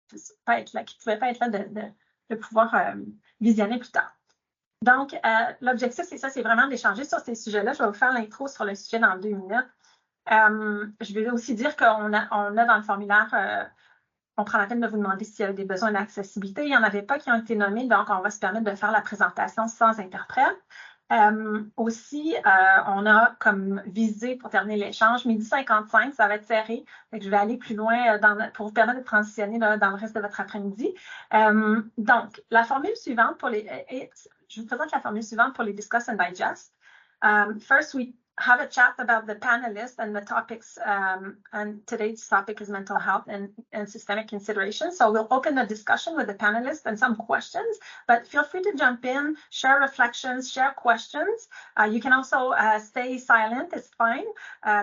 qui pouvaient pas être là de pouvoir visionner plus tard. Donc, l'objectif, c'est ça, c'est vraiment d'échanger sur ces sujets-là. Je vais vous faire l'intro sur le sujet dans 2 minutes. Je vais aussi dire qu'on a dans le formulaire, on prend la peine de vous demander s'il y a des besoins d'accessibilité. Il n'y en avait pas qui ont été nommés, donc on va se permettre de faire la présentation sans interprète. Aussi, on a comme visée pour terminer l'échange, 12h55, ça va être serré. Donc, je vais aller plus loin pour vous permettre de transitionner dans le reste de votre après-midi. Donc, la formule suivante je vous présente la formule suivante pour les Discuss and Digest. First, we have a chat about the panelists and the topics, and today's topic is mental health and systemic consideration. So we'll open the discussion with the panelists and some questions, but feel free to jump in, share reflections, share questions. You can also stay silent, it's fine.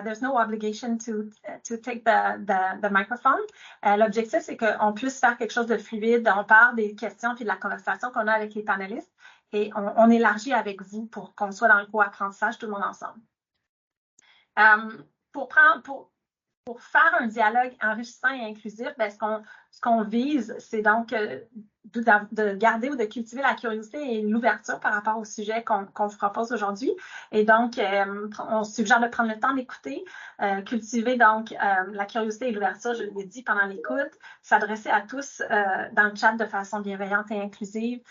There's no obligation to take the microphone. L'objectif, c'est qu'on puisse faire quelque chose de fluide. On part des questions puis de la conversation qu'on a avec les panélistes et on élargit avec vous pour qu'on soit dans le co-apprentissage tout le monde ensemble. Pour faire un dialogue enrichissant et inclusif, ce qu'on vise, c'est donc de garder ou de cultiver la curiosité et l'ouverture par rapport au sujet qu'on vous propose aujourd'hui. Et donc, on suggère de prendre le temps d'écouter, cultiver donc la curiosité et l'ouverture, je l'ai dit pendant l'écoute, s'adresser à tous dans le chat de façon bienveillante et inclusive.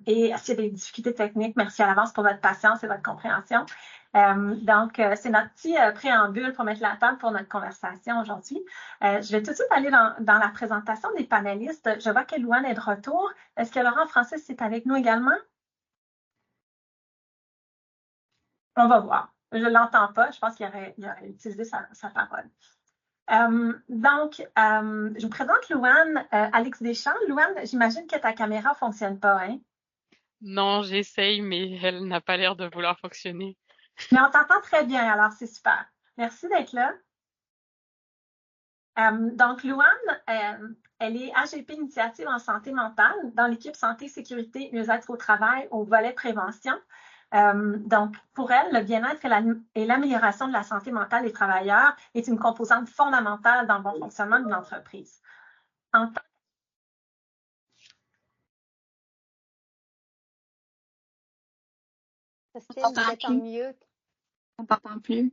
Et s'il y a des difficultés techniques, merci à l'avance pour votre patience et votre compréhension. Donc, c'est notre petit préambule pour mettre la table pour notre conversation aujourd'hui. Je vais tout de suite aller dans la présentation des panélistes. Je vois que Louane est de retour. Est-ce que Laurent Francis est avec nous également? On va voir. Je ne l'entends pas. Je pense qu'il aurait utilisé sa parole. Donc, je vous présente Louane, Alix Deschamps. Louane, j'imagine que ta caméra ne fonctionne pas, hein? Non, j'essaye, mais elle n'a pas l'air de vouloir fonctionner. Mais on t'entend très bien, alors c'est super. Merci d'être là. Donc, Louane, elle est AGP Initiative en santé mentale dans l'équipe santé, sécurité, mieux-être au travail au volet prévention. Donc, pour elle, le bien-être et l'amélioration de la santé mentale des travailleurs est une composante fondamentale dans le bon fonctionnement d'une entreprise. On t'entend plus.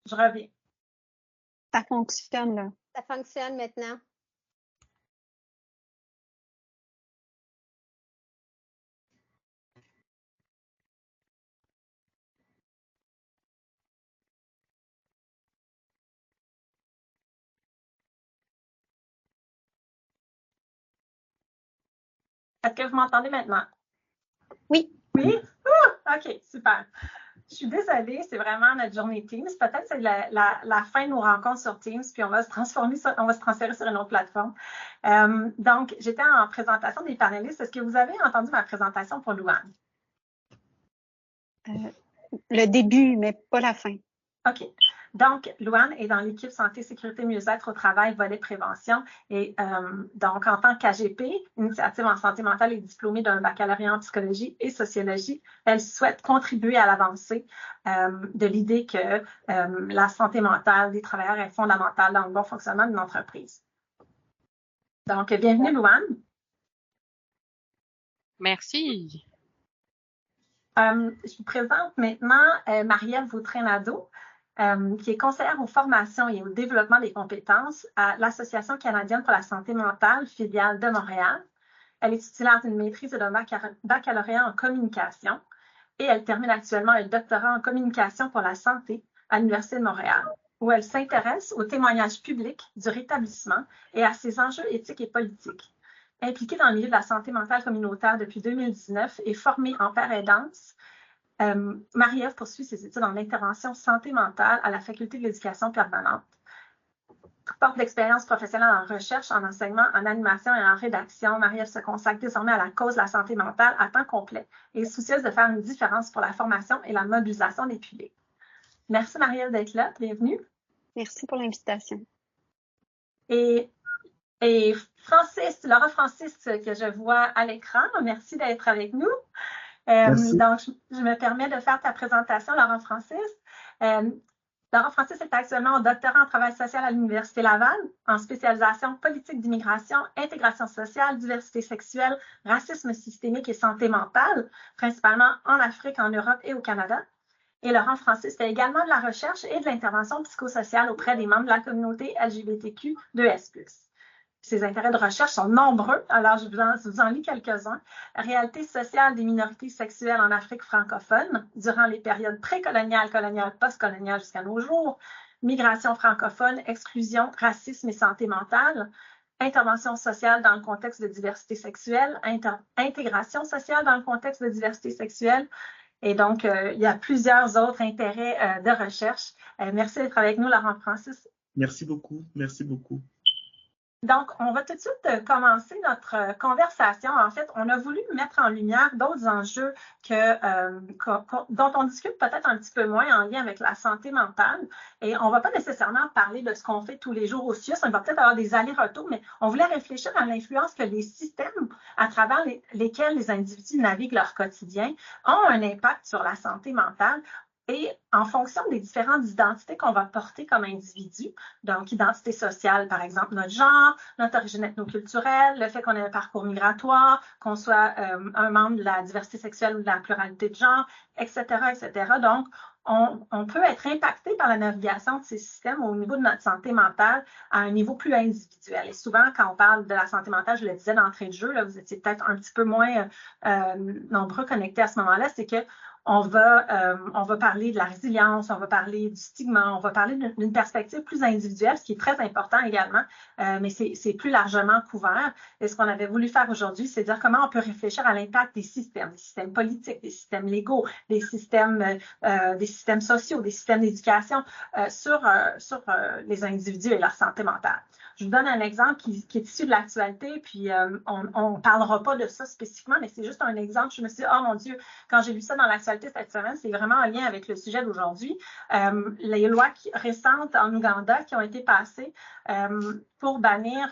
Je reviens. Ça fonctionne, là. Ça fonctionne maintenant. Est-ce que vous m'entendez maintenant? Oui. Oui? OK, super. Je suis désolée, c'est vraiment notre journée Teams. Peut-être que c'est la fin de nos rencontres sur Teams, puis on va se transférer sur une autre plateforme. Donc, j'étais en présentation des panélistes. Est-ce que vous avez entendu ma présentation pour Louane? Le début, mais pas la fin. OK. Donc, Louane est dans l'équipe santé, sécurité, mieux-être au travail, volet prévention. Et donc, en tant qu'AGP, initiative en santé mentale et diplômée d'un baccalauréat en psychologie et sociologie, elle souhaite contribuer à l'avancée de l'idée que la santé mentale des travailleurs est fondamentale dans le bon fonctionnement d'une entreprise. Donc, bienvenue, Louane. Merci. Je vous présente maintenant Marie-Ève Vautrin-Nadeau, qui est conseillère aux formations et au développement des compétences à l'Association canadienne pour la santé mentale, filiale de Montréal. Elle est titulaire d'une maîtrise et d'un baccalauréat en communication et elle termine actuellement un doctorat en communication pour la santé à l'Université de Montréal, où elle s'intéresse au témoignage public du rétablissement et à ses enjeux éthiques et politiques. Impliquée dans le milieu de la santé mentale communautaire depuis 2019 et formée en père aidance, Marie-Ève poursuit ses études en intervention santé mentale à la Faculté de l'éducation permanente. Porte d'expérience professionnelle en recherche, en enseignement, en animation et en rédaction, Marie-Ève se consacre désormais à la cause de la santé mentale à temps complet et est soucieuse de faire une différence pour la formation et la mobilisation des publics. Merci Marie-Ève d'être là, bienvenue. Merci pour l'invitation. Et Et Laura Francis, que je vois à l'écran, merci d'être avec nous. Donc, je me permets de faire ta présentation, Laura Francis. Laura Francis est actuellement doctorant en travail social à l'Université Laval, en spécialisation politique d'immigration, intégration sociale, diversité sexuelle, racisme systémique et santé mentale, principalement en Afrique, en Europe et au Canada. Et Laurent Francis fait également de la recherche et de l'intervention psychosociale auprès des membres de la communauté LGBTQ2S+. Ses intérêts de recherche sont nombreux, alors je vous en lis quelques-uns. Réalité sociale des minorités sexuelles en Afrique francophone durant les périodes précoloniales, coloniales, postcoloniales jusqu'à nos jours. Migration francophone, exclusion, racisme et santé mentale. Intervention sociale dans le contexte de diversité sexuelle. Intégration sociale dans le contexte de diversité sexuelle. Et donc, il y a plusieurs autres intérêts de recherche. Merci d'être avec nous, Laurent Francis. Merci beaucoup. Merci beaucoup. Donc, on va tout de suite commencer notre conversation. En fait, on a voulu mettre en lumière d'autres enjeux dont on discute peut-être un petit peu moins en lien avec la santé mentale. Et on ne va pas nécessairement parler de ce qu'on fait tous les jours au CIUS. On va peut-être avoir des allers-retours, mais on voulait réfléchir à l'influence que les systèmes à travers lesquels les individus naviguent leur quotidien ont un impact sur la santé mentale. Et en fonction des différentes identités qu'on va porter comme individu, donc identité sociale, par exemple, notre genre, notre origine ethnoculturelle, le fait qu'on ait un parcours migratoire, qu'on soit un membre de la diversité sexuelle ou de la pluralité de genre, etc., etc. Donc, on peut être impacté par la navigation de ces systèmes au niveau de notre santé mentale à un niveau plus individuel. Et souvent, quand on parle de la santé mentale, je le disais d'entrée de jeu, là, vous étiez peut-être un petit peu moins nombreux connectés à ce moment-là, c'est que on va parler de la résilience, on va parler du stigma, on va parler d'une perspective plus individuelle, ce qui est très important également, mais c'est plus largement couvert. Et ce qu'on avait voulu faire aujourd'hui, c'est dire comment on peut réfléchir à l'impact des systèmes politiques, des systèmes légaux, des systèmes sociaux, des systèmes d'éducation sur les individus et leur santé mentale. Je vous donne un exemple qui est issu de l'actualité, puis on ne parlera pas de ça spécifiquement, mais c'est juste un exemple. Je me suis dit, oh mon Dieu, quand j'ai lu ça dans l'actualité cette semaine, c'est vraiment en lien avec le sujet d'aujourd'hui. Les lois récentes en Ouganda qui ont été passées pour bannir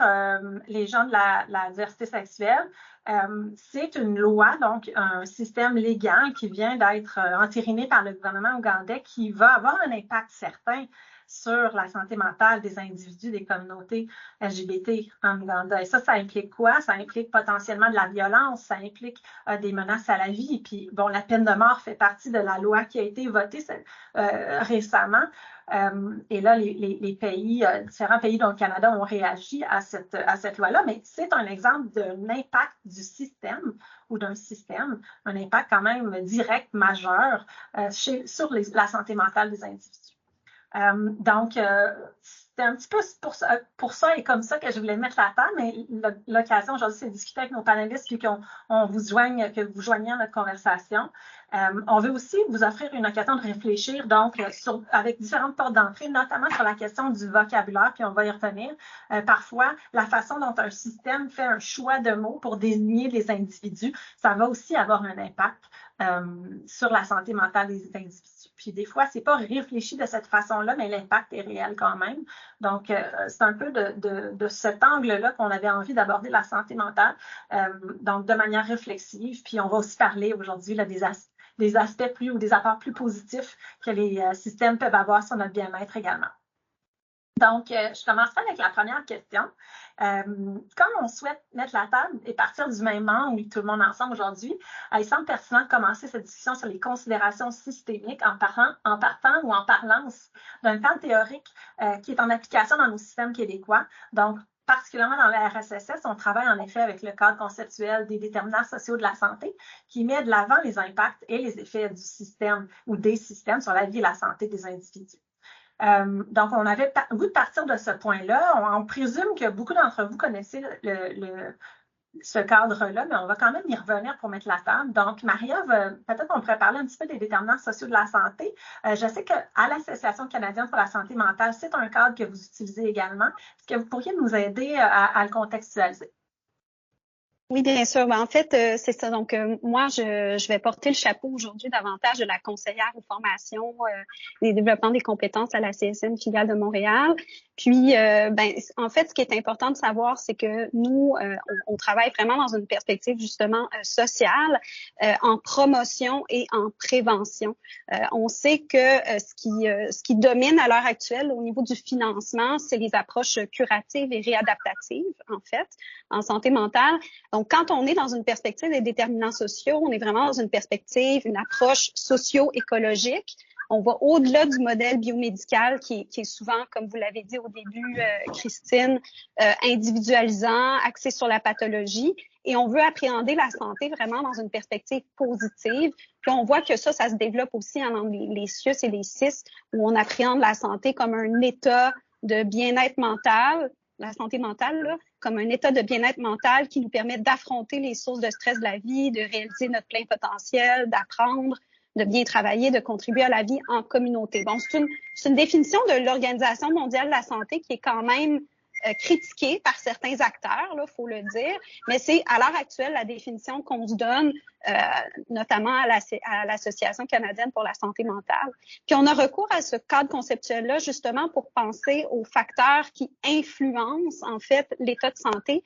les gens de la diversité sexuelle. C'est une loi, donc un système légal qui vient d'être entériné par le gouvernement ougandais qui va avoir un impact certain sur la santé mentale des individus, des communautés LGBT en Ouganda. Et ça implique quoi? Ça implique potentiellement de la violence, ça implique des menaces à la vie. Puis, bon, la peine de mort fait partie de la loi qui a été votée récemment. Et là, les pays, différents pays dont le Canada ont réagi à cette loi-là, mais c'est un exemple d'un impact du système ou d'un système, un impact quand même direct, majeur sur la santé mentale des individus. Donc, c'est un petit peu pour ça et comme ça que je voulais mettre la table, mais l'occasion aujourd'hui, c'est de discuter avec nos panélistes puis que vous joignez à notre conversation. On veut aussi vous offrir une occasion de réfléchir donc avec différentes portes d'entrée, notamment sur la question du vocabulaire, puis on va y revenir. Parfois, la façon dont un système fait un choix de mots pour désigner les individus, ça va aussi avoir un impact sur la santé mentale des individus. Puis des fois, c'est pas réfléchi de cette façon-là, mais l'impact est réel quand même. Donc, c'est un peu de cet angle-là qu'on avait envie d'aborder la santé mentale, donc de manière réflexive. Puis on va aussi parler aujourd'hui là, des aspects plus ou des apports plus positifs que les systèmes peuvent avoir sur notre bien-être également. Donc, je commencerai avec la première question. Comme on souhaite mettre la table et partir du même angle, tout le monde ensemble aujourd'hui, il semble pertinent de commencer cette discussion sur les considérations systémiques en partant ou en parlance d'un cadre théorique qui est en application dans nos systèmes québécois. Donc, particulièrement dans la RSSS, on travaille en effet avec le cadre conceptuel des déterminants sociaux de la santé qui met de l'avant les impacts et les effets du système ou des systèmes sur la vie et la santé des individus. Donc, on avait goût de partir de ce point-là. On présume que beaucoup d'entre vous connaissez ce cadre-là, mais on va quand même y revenir pour mettre la table. Donc, Maria, peut-être qu'on pourrait parler un petit peu des déterminants sociaux de la santé. Je sais qu'à l'Association canadienne pour la santé mentale, c'est un cadre que vous utilisez également. Est-ce que vous pourriez nous aider à le contextualiser? Oui, bien sûr. En fait, c'est ça. Donc, moi, je vais porter le chapeau aujourd'hui davantage de la conseillère aux formations, des développements des compétences à la CSM filiale de Montréal. Puis, en fait, ce qui est important de savoir, c'est que nous, on travaille vraiment dans une perspective justement sociale, en promotion et en prévention. On sait que ce qui domine à l'heure actuelle au niveau du financement, c'est les approches curatives et réadaptatives, en fait, en santé mentale. Donc, quand on est dans une perspective des déterminants sociaux, on est vraiment dans une perspective, une approche socio-écologique. On va au-delà du modèle biomédical qui est souvent, comme vous l'avez dit au début, Christine, individualisant, axé sur la pathologie. Et on veut appréhender la santé vraiment dans une perspective positive. Puis on voit que ça se développe aussi dans les CIUS et les CIS, où on appréhende la santé comme un état de bien-être mental, la santé mentale, là, comme un état de bien-être mental qui nous permet d'affronter les sources de stress de la vie, de réaliser notre plein potentiel, d'apprendre, de bien travailler, de contribuer à la vie en communauté. Bon, c'est une définition de l'Organisation mondiale de la santé qui est quand même critiquée par certains acteurs, là, faut le dire, mais c'est à l'heure actuelle la définition qu'on se donne, notamment à l'Association canadienne pour la santé mentale. Puis on a recours à ce cadre conceptuel-là justement pour penser aux facteurs qui influencent en fait l'état de santé,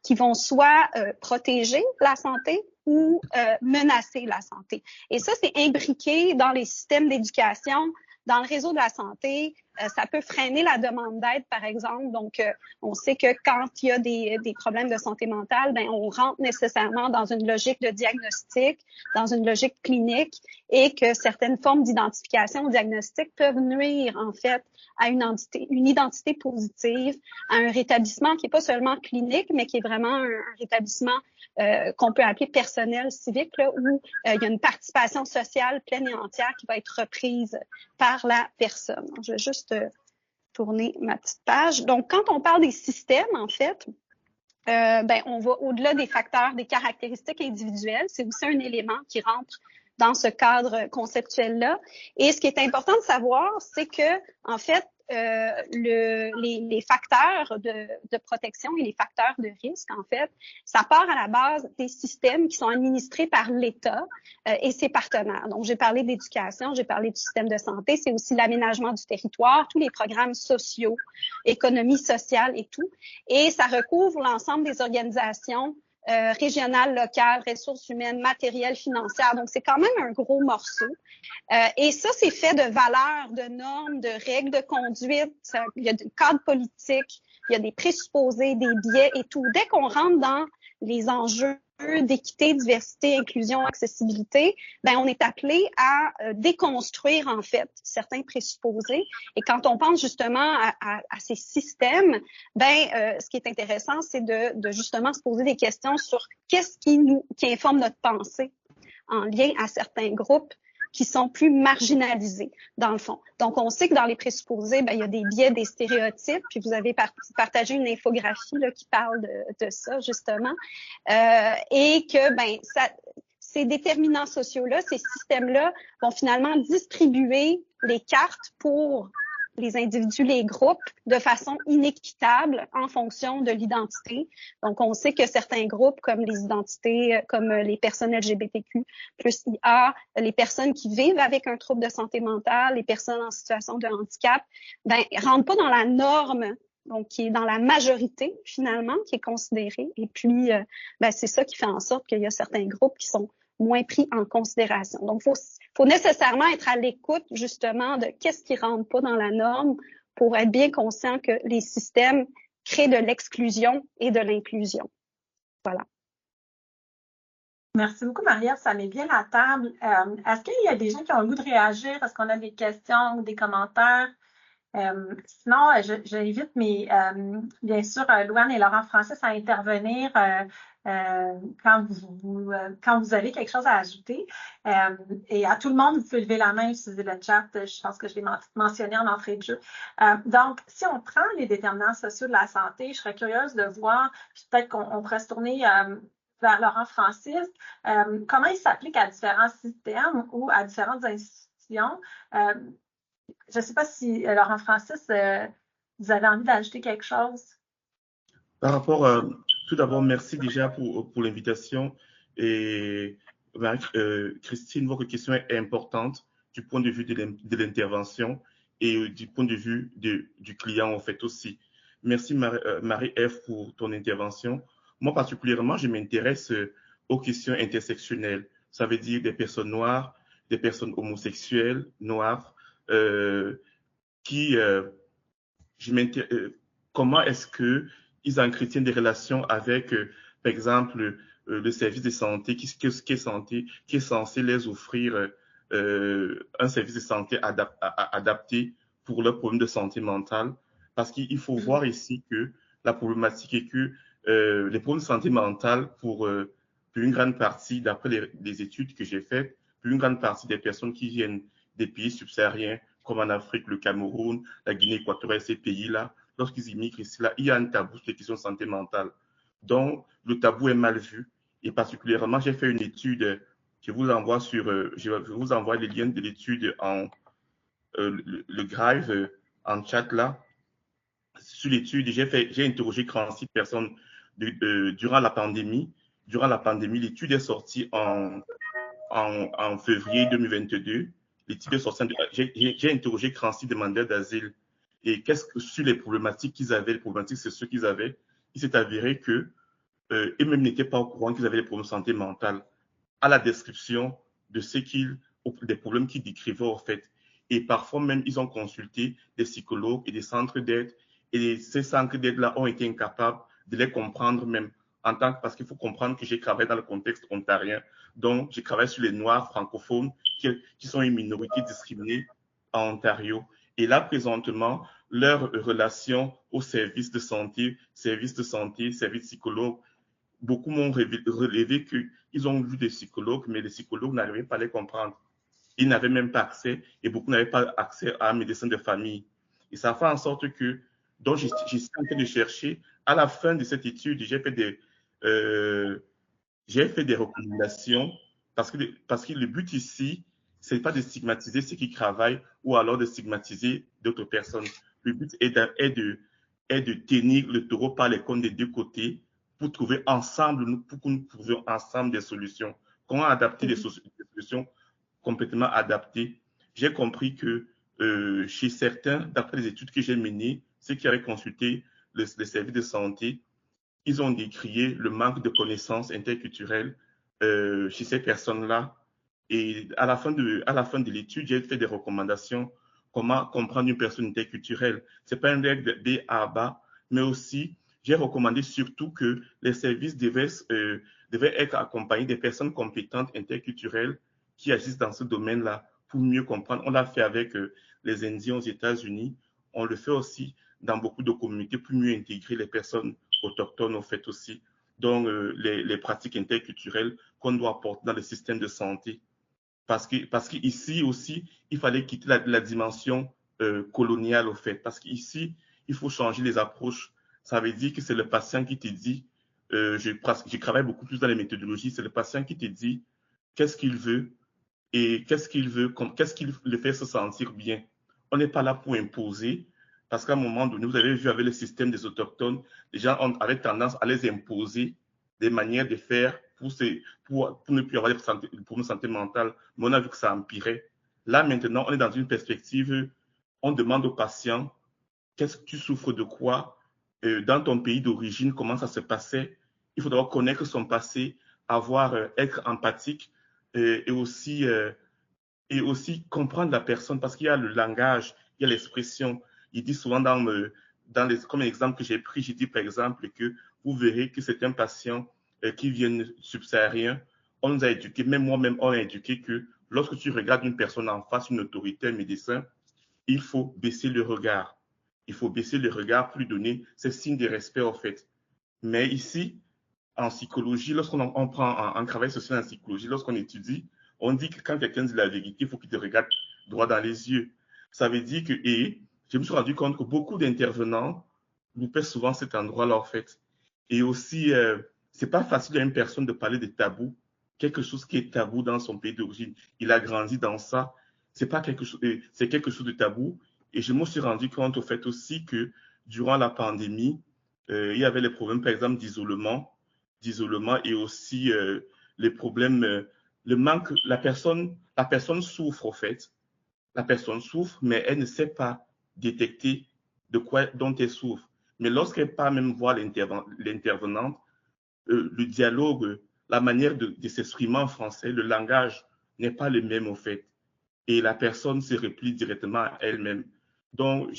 qui vont soit protéger la santé ou menacer la santé. Et ça, c'est imbriqué dans les systèmes d'éducation, dans le réseau de la santé. Ça peut freiner la demande d'aide, par exemple. Donc, on sait que quand il y a des problèmes de santé mentale, ben on rentre nécessairement dans une logique de diagnostic, dans une logique clinique, et que certaines formes d'identification ou diagnostic peuvent nuire, en fait, à une identité positive, à un rétablissement qui est pas seulement clinique, mais qui est vraiment un rétablissement qu'on peut appeler personnel civique, là, où il y a une participation sociale pleine et entière qui va être reprise par la personne. Je vais juste tourner ma petite page. Donc, quand on parle des systèmes, en fait, on va au-delà des facteurs, des caractéristiques individuelles. C'est aussi un élément qui rentre dans ce cadre conceptuel-là. Et ce qui est important de savoir, c'est que, en fait, les facteurs de protection et les facteurs de risque, en fait, ça part à la base des systèmes qui sont administrés par l'État et ses partenaires. Donc, j'ai parlé d'éducation, j'ai parlé du système de santé, c'est aussi l'aménagement du territoire, tous les programmes sociaux, économie sociale et tout. Et ça recouvre l'ensemble des organisations régionales, locales, ressources humaines, matérielles, financières. Donc, c'est quand même un gros morceau. Et ça, c'est fait de valeurs, de normes, de règles de conduite. Il y a des cadres politiques, il y a des présupposés, des biais et tout. Dès qu'on rentre dans les enjeux d'équité, diversité, inclusion, accessibilité, ben on est appelé à déconstruire en fait certains présupposés. Et quand on pense justement à ces systèmes, ce qui est intéressant, c'est de justement se poser des questions sur qu'est-ce qui informe notre pensée en lien à certains groupes qui sont plus marginalisés, dans le fond. Donc, on sait que dans les présupposés, il y a des biais, des stéréotypes, puis vous avez partagé une infographie là, qui parle de ça, justement, et que, ces déterminants sociaux-là, ces systèmes-là vont finalement distribuer les cartes pour les individus, les groupes, de façon inéquitable en fonction de l'identité. Donc, on sait que certains groupes, comme les identités, comme les personnes LGBTQ plus IA, les personnes qui vivent avec un trouble de santé mentale, les personnes en situation de handicap, rentrent pas dans la norme, donc qui est dans la majorité, finalement, qui est considérée. Et puis, c'est ça qui fait en sorte qu'il y a certains groupes qui sont moins pris en considération. Donc, faut nécessairement être à l'écoute, justement, de qu'est-ce qui rentre pas dans la norme pour être bien conscient que les systèmes créent de l'exclusion et de l'inclusion. Voilà. Merci beaucoup, Marie-Ève. Ça met bien la table. Est-ce qu'il y a des gens qui ont le goût de réagir? Est-ce qu'on a des questions ou des commentaires? Sinon, j'invite bien sûr, Louane et Laurent Francis à intervenir quand vous avez quelque chose à ajouter. Et à tout le monde, vous pouvez lever la main, utiliser le chat. Je pense que je l'ai mentionné en entrée de jeu. Donc, si on prend les déterminants sociaux de la santé, je serais curieuse de voir, peut-être qu'on pourrait se tourner vers Laurent Francis, comment il s'applique à différents systèmes ou à différentes institutions. Je ne sais pas si, Laurent Francis, vous avez envie d'ajouter quelque chose? Par rapport, tout d'abord, merci déjà pour l'invitation. Et Christine, votre question est importante du point de vue de l'intervention et du point de vue du client, en fait, aussi. Merci, Marie-Ève, pour ton intervention. Moi, particulièrement, je m'intéresse aux questions intersectionnelles. Ça veut dire des personnes noires, des personnes homosexuelles, noires, qui, comment est-ce qu'ils entretiennent des relations avec, par exemple, le service de santé, qui est censé les offrir un service de santé adapté pour leurs problèmes de santé mentale. Parce qu'il faut voir ici que la problématique est que les problèmes de santé mentale, pour une grande partie, d'après les études que j'ai faites, pour une grande partie des personnes qui viennent des pays subsahariens, comme en Afrique, le Cameroun, la Guinée équatoriale, ces pays-là, lorsqu'ils immigrent ici, là, il y a un tabou sur les questions de santé mentale. Donc, le tabou est mal vu. Et particulièrement, j'ai fait une étude, je vous envoie les liens de l'étude le Drive en chat là. Sur l'étude, j'ai interrogé 46 personnes durant la pandémie. Durant la pandémie, l'étude est sortie en février 2022. L'étude est sortie. J'ai interrogé 46 demandeurs d'asile. Et sur les problématiques qu'ils avaient, les problématiques, c'est ceux qu'ils avaient. Il s'est avéré que eux-mêmes n'étaient pas au courant qu'ils avaient des problèmes de santé mentale à la description des problèmes qu'ils décrivaient en fait. Et parfois même, ils ont consulté des psychologues et des centres d'aide. Et ces centres d'aide-là ont été incapables de les comprendre même parce qu'il faut comprendre que j'ai travaillé dans le contexte ontarien. Donc, j'ai travaillé sur les Noirs francophones qui sont une minorité discriminée en Ontario. Et là, présentement, leur relation aux services de santé, services psychologues, beaucoup m'ont relevé qu'ils ont vu des psychologues, mais les psychologues n'arrivaient pas à les comprendre. Ils n'avaient même pas accès, et beaucoup n'avaient pas accès à un médecin de famille. Et ça fait en sorte que, donc j'ai en train de chercher, à la fin de cette étude, j'ai fait des recommandations, parce que le but ici, c'est pas de stigmatiser ceux qui travaillent ou alors de stigmatiser d'autres personnes. Le but est de tenir le taureau par les cornes des deux côtés pour trouver ensemble, pour que nous trouvions ensemble des solutions. Comment adapter des solutions complètement adaptées? J'ai compris que chez certains, d'après les études que j'ai menées, ceux qui avaient consulté les services de santé, ils ont décrié le manque de connaissances interculturelles chez ces personnes-là. Et à la fin de l'étude, j'ai fait des recommandations. Comment comprendre une personne interculturelle? Ce n'est pas une règle B à bas, mais aussi, j'ai recommandé surtout que les services devaient être accompagnés des personnes compétentes interculturelles qui agissent dans ce domaine-là pour mieux comprendre. On l'a fait avec les Indiens aux États-Unis. On le fait aussi dans beaucoup de communautés pour mieux intégrer les personnes autochtones, au fait aussi. Donc, les pratiques interculturelles qu'on doit apporter dans le système de santé. Parce qu'ici aussi, il fallait quitter la dimension coloniale, au fait. Parce qu'ici, il faut changer les approches. Ça veut dire que c'est le patient qui te dit, je travaille beaucoup plus dans les méthodologies, c'est le patient qui te dit qu'est-ce qu'il veut et qu'est-ce qu'il le fait se sentir bien. On n'est pas là pour imposer, parce qu'à un moment donné, vous avez vu avec le système des autochtones, les gens avaient tendance à les imposer des manières de faire pour ne plus avoir des problèmes de santé mentale. Mais on a vu que ça empirait. Là, maintenant, on est dans une perspective, on demande aux patients, qu'est-ce que tu souffres de quoi? Dans ton pays d'origine, comment ça se passait? Il faut d'abord connaître son passé, être empathique et aussi comprendre la personne, parce qu'il y a le langage, il y a l'expression. Il dit souvent comme exemple que j'ai pris, j'ai dit par exemple que vous verrez que c'est un patient qui vient subsaharien. On nous a éduqué, même moi-même, on a éduqué que lorsque tu regardes une personne en face, une autorité, un médecin, il faut baisser le regard. Il faut baisser le regard pour lui donner ce signe de respect, en fait. Mais ici, en psychologie, lorsqu'on prend un travail social en psychologie, lorsqu'on étudie, on dit que quand quelqu'un dit la vérité, il faut qu'il te regarde droit dans les yeux. Ça veut dire et je me suis rendu compte que beaucoup d'intervenants loupaient souvent cet endroit-là, en fait. Et aussi, c'est pas facile à une personne de parler de tabou, quelque chose qui est tabou dans son pays d'origine. Il a grandi dans ça. C'est quelque chose de tabou. Et je me suis rendu compte, au fait, aussi que durant la pandémie, il y avait les problèmes, par exemple, d'isolement et aussi les problèmes, le manque, la personne souffre, en fait. La personne souffre, mais elle ne sait pas détecter dont elle souffre. Mais lorsqu'elle part même voir l'intervenante, le dialogue, la manière de s'exprimer en français, le langage n'est pas le même au fait. Et la personne se replie directement à elle-même. Donc,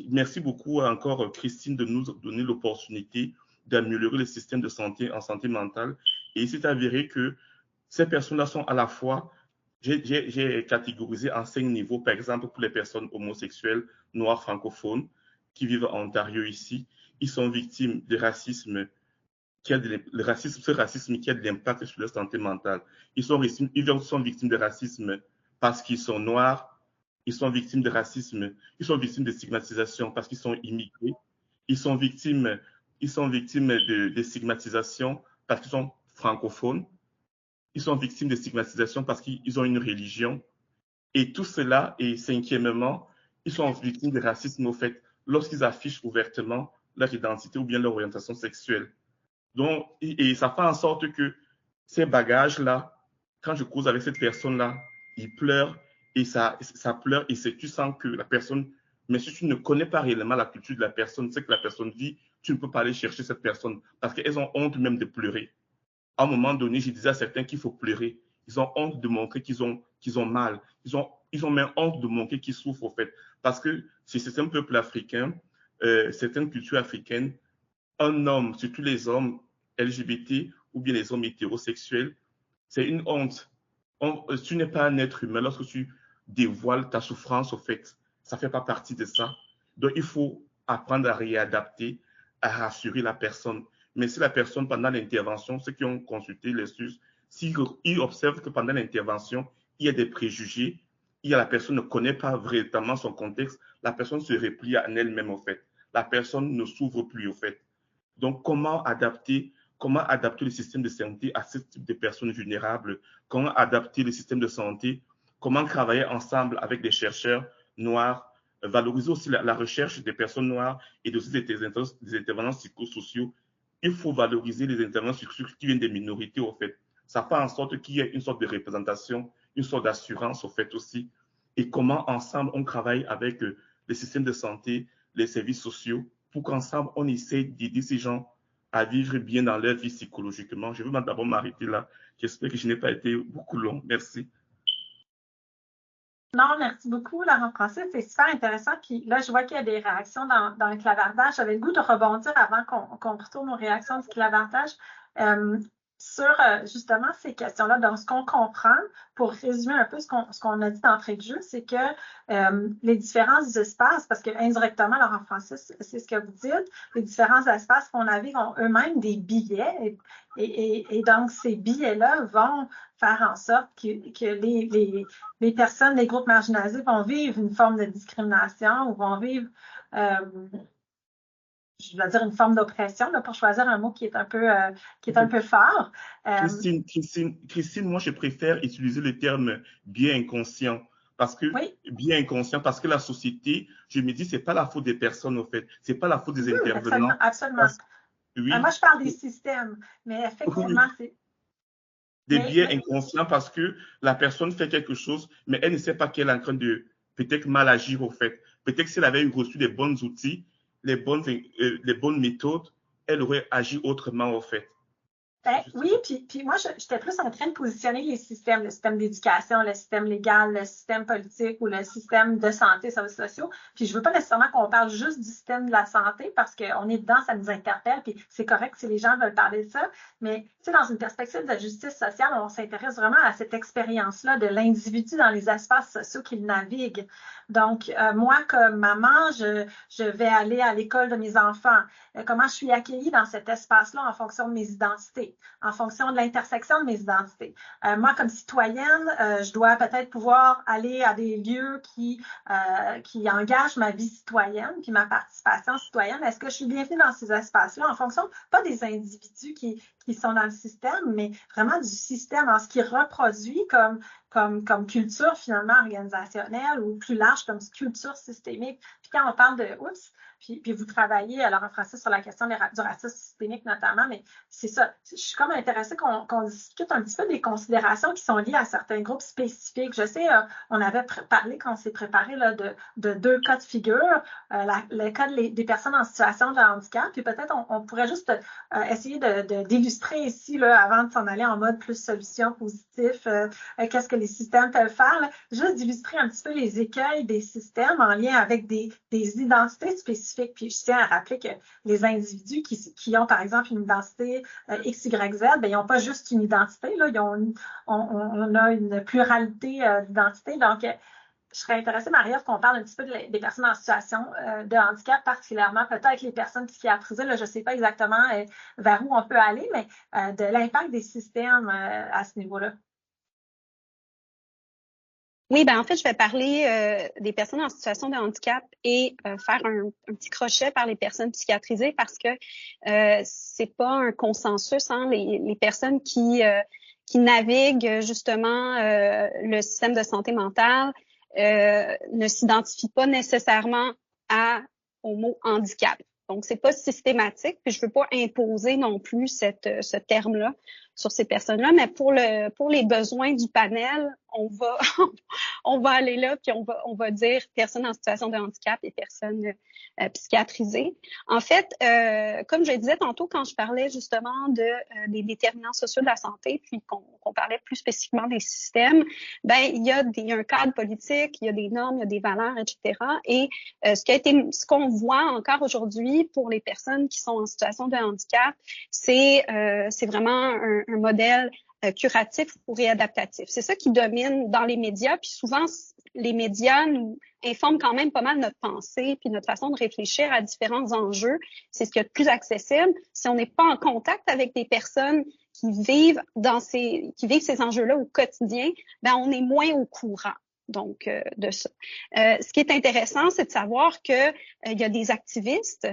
merci beaucoup encore Christine de nous donner l'opportunité d'améliorer le système de santé en santé mentale. Et il s'est avéré que ces personnes-là sont à la fois, j'ai catégorisé en 5 niveaux, par exemple pour les personnes homosexuelles, noires, francophones, qui vivent en Ontario ici, ils sont victimes de racisme ce racisme qui a de l'impact sur leur santé mentale. Ils sont victimes de racisme parce qu'ils sont noirs, ils sont victimes de racisme, ils sont victimes de stigmatisation parce qu'ils sont immigrés, ils sont victimes de stigmatisation parce qu'ils sont francophones, ils sont victimes de stigmatisation parce qu'ils ont une religion. Et tout cela, et cinquièmement, ils sont victimes de racisme au fait lorsqu'ils affichent ouvertement leur identité ou bien leur orientation sexuelle. Donc, et ça fait en sorte que ces bagages-là, quand je cause avec cette personne-là, il pleure et ça pleure et tu sens que la personne, mais si tu ne connais pas réellement la culture de la personne, c'est que la personne vit, tu ne peux pas aller chercher cette personne parce qu'elles ont honte même de pleurer. À un moment donné, je disais à certains qu'il faut pleurer. Ils ont honte de montrer qu'ils ont mal. Ils ont même honte de montrer qu'ils souffrent, au fait. Parce que chez certains peuples africains, certaines cultures africaines, un homme, surtout les hommes LGBT ou bien les hommes hétérosexuels, c'est une honte. Tu n'es pas un être humain lorsque tu dévoiles ta souffrance, au fait. Ça ne fait pas partie de ça. Donc, il faut apprendre à réadapter, à rassurer la personne. Mais si la personne, pendant l'intervention, ceux qui ont consulté les SUS, s'ils observent que pendant l'intervention, il y a des préjugés, la personne ne connaît pas véritablement son contexte, la personne se replie en elle-même, au fait. La personne ne s'ouvre plus, au fait. Donc, comment adapter le système de santé à ce type de personnes vulnérables? Comment adapter le système de santé? Comment travailler ensemble avec des chercheurs noirs? Valoriser aussi la recherche des personnes noires et aussi des intervenants psychosociaux. Il faut valoriser les intervenants psychosociaux qui viennent des minorités, au fait. Ça fait en sorte qu'il y ait une sorte de représentation, une sorte d'assurance, au fait aussi. Et comment ensemble on travaille avec les systèmes de santé, les services sociaux, pour qu'ensemble, on essaie d'aider ces gens à vivre bien dans leur vie psychologiquement. Je veux d'abord m'arrêter là. J'espère que je n'ai pas été beaucoup long. Merci. Non, merci beaucoup, Laurent Francis. C'est super intéressant. Puis là, je vois qu'il y a des réactions dans le clavardage. J'avais le goût de rebondir avant qu'on retourne aux réactions du clavardage. Sur justement ces questions-là, dans ce qu'on comprend, pour résumer un peu ce qu'on a dit d'entrée de jeu, c'est que les différents espaces, parce que indirectement, Laurent Francis, c'est ce que vous dites, les différents espaces qu'on navigue ont eux-mêmes des billets et donc ces billets-là vont faire en sorte que les personnes, les groupes marginalisés vont vivre une forme de discrimination ou vont vivre je vais dire une forme d'oppression, pour choisir un mot qui est un peu fort. Christine, moi, je préfère utiliser le terme bien inconscient. Parce que, oui. Bien inconscient, parce que la société, je me dis, c'est pas la faute des personnes, au fait. C'est pas la faute des intervenants. Absolument. Oui. Moi, je parle des systèmes, mais effectivement, c'est. Des biais inconscients parce que la personne fait quelque chose, mais elle ne sait pas qu'elle est en train de peut-être mal agir, au fait. Peut-être que si elle avait reçu les bons outils, les bonnes méthodes, elle aurait agi autrement, au fait. Oui, puis moi, j'étais plus en train de positionner les systèmes, le système d'éducation, le système légal, le système politique ou le système de santé, services sociaux. Puis je veux pas nécessairement qu'on parle juste du système de la santé parce qu'on est dedans, ça nous interpelle, puis c'est correct si les gens veulent parler de ça. Mais tu sais, dans une perspective de justice sociale, on s'intéresse vraiment à cette expérience-là de l'individu dans les espaces sociaux qu'il navigue. Donc, moi, comme maman, je vais aller à l'école de mes enfants. Comment je suis accueillie dans cet espace-là en fonction de mes identités, en fonction de l'intersection de mes identités. Moi, comme citoyenne, je dois peut-être pouvoir aller à des lieux qui engagent ma vie citoyenne, puis ma participation citoyenne. Est-ce que je suis bienvenue dans ces espaces-là en fonction, pas des individus qui qui sont dans le système, mais vraiment du système en ce qui reproduit comme culture finalement organisationnelle ou plus large comme culture systémique. Puis quand on parle de puis vous travaillez alors en français sur la question du racisme systémique notamment, mais c'est ça. Je suis comme intéressée qu'on discute un petit peu des considérations qui sont liées à certains groupes spécifiques. Je sais, on avait parlé quand on s'est préparé là, de deux cas de figure, le cas des personnes en situation de handicap, puis peut-être on pourrait juste essayer d'illustrer ici là, avant de s'en aller en mode plus solution positif, qu'est-ce que les systèmes peuvent faire, là, juste d'illustrer un petit peu les écueils des systèmes en lien avec des identités spécifiques. Puis je tiens à rappeler que les individus qui ont, par exemple, une identité XYZ, ben, ils n'ont pas juste une identité, là, on a une pluralité d'identités. Donc, je serais intéressée, Marie-Ève, qu'on parle un petit peu des personnes en situation de handicap, particulièrement peut-être les personnes psychiatrisées. Là, je ne sais pas exactement vers où on peut aller, mais de l'impact des systèmes à ce niveau-là. Oui, ben en fait, je vais parler des personnes en situation de handicap et faire un petit crochet par les personnes psychiatrisées parce que c'est pas un consensus, hein, les personnes qui naviguent justement le système de santé mentale ne s'identifient pas nécessairement au mot handicap. Donc, c'est pas systématique, puis je veux pas imposer non plus ce terme-là sur ces personnes-là, mais pour les besoins du panel, on va aller là, puis on va dire personnes en situation de handicap et personnes psychiatrisées. En fait, comme je le disais tantôt quand je parlais justement des déterminants sociaux de la santé, puis qu'on parlait plus spécifiquement des systèmes, ben il y a un cadre politique, il y a des normes, il y a des valeurs, etc. Et ce qu'on voit encore aujourd'hui pour les personnes qui sont en situation de handicap, c'est vraiment un modèle curatif ou réadaptatif. C'est ça qui domine dans les médias, puis souvent les médias nous informent quand même pas mal notre pensée puis notre façon de réfléchir à différents enjeux. C'est ce qu'il y a de plus accessible. Si on n'est pas en contact avec des personnes qui vivent ces enjeux-là au quotidien, ben on est moins au courant. Donc, de ça. Ce qui est intéressant, c'est de savoir que il y a des activistes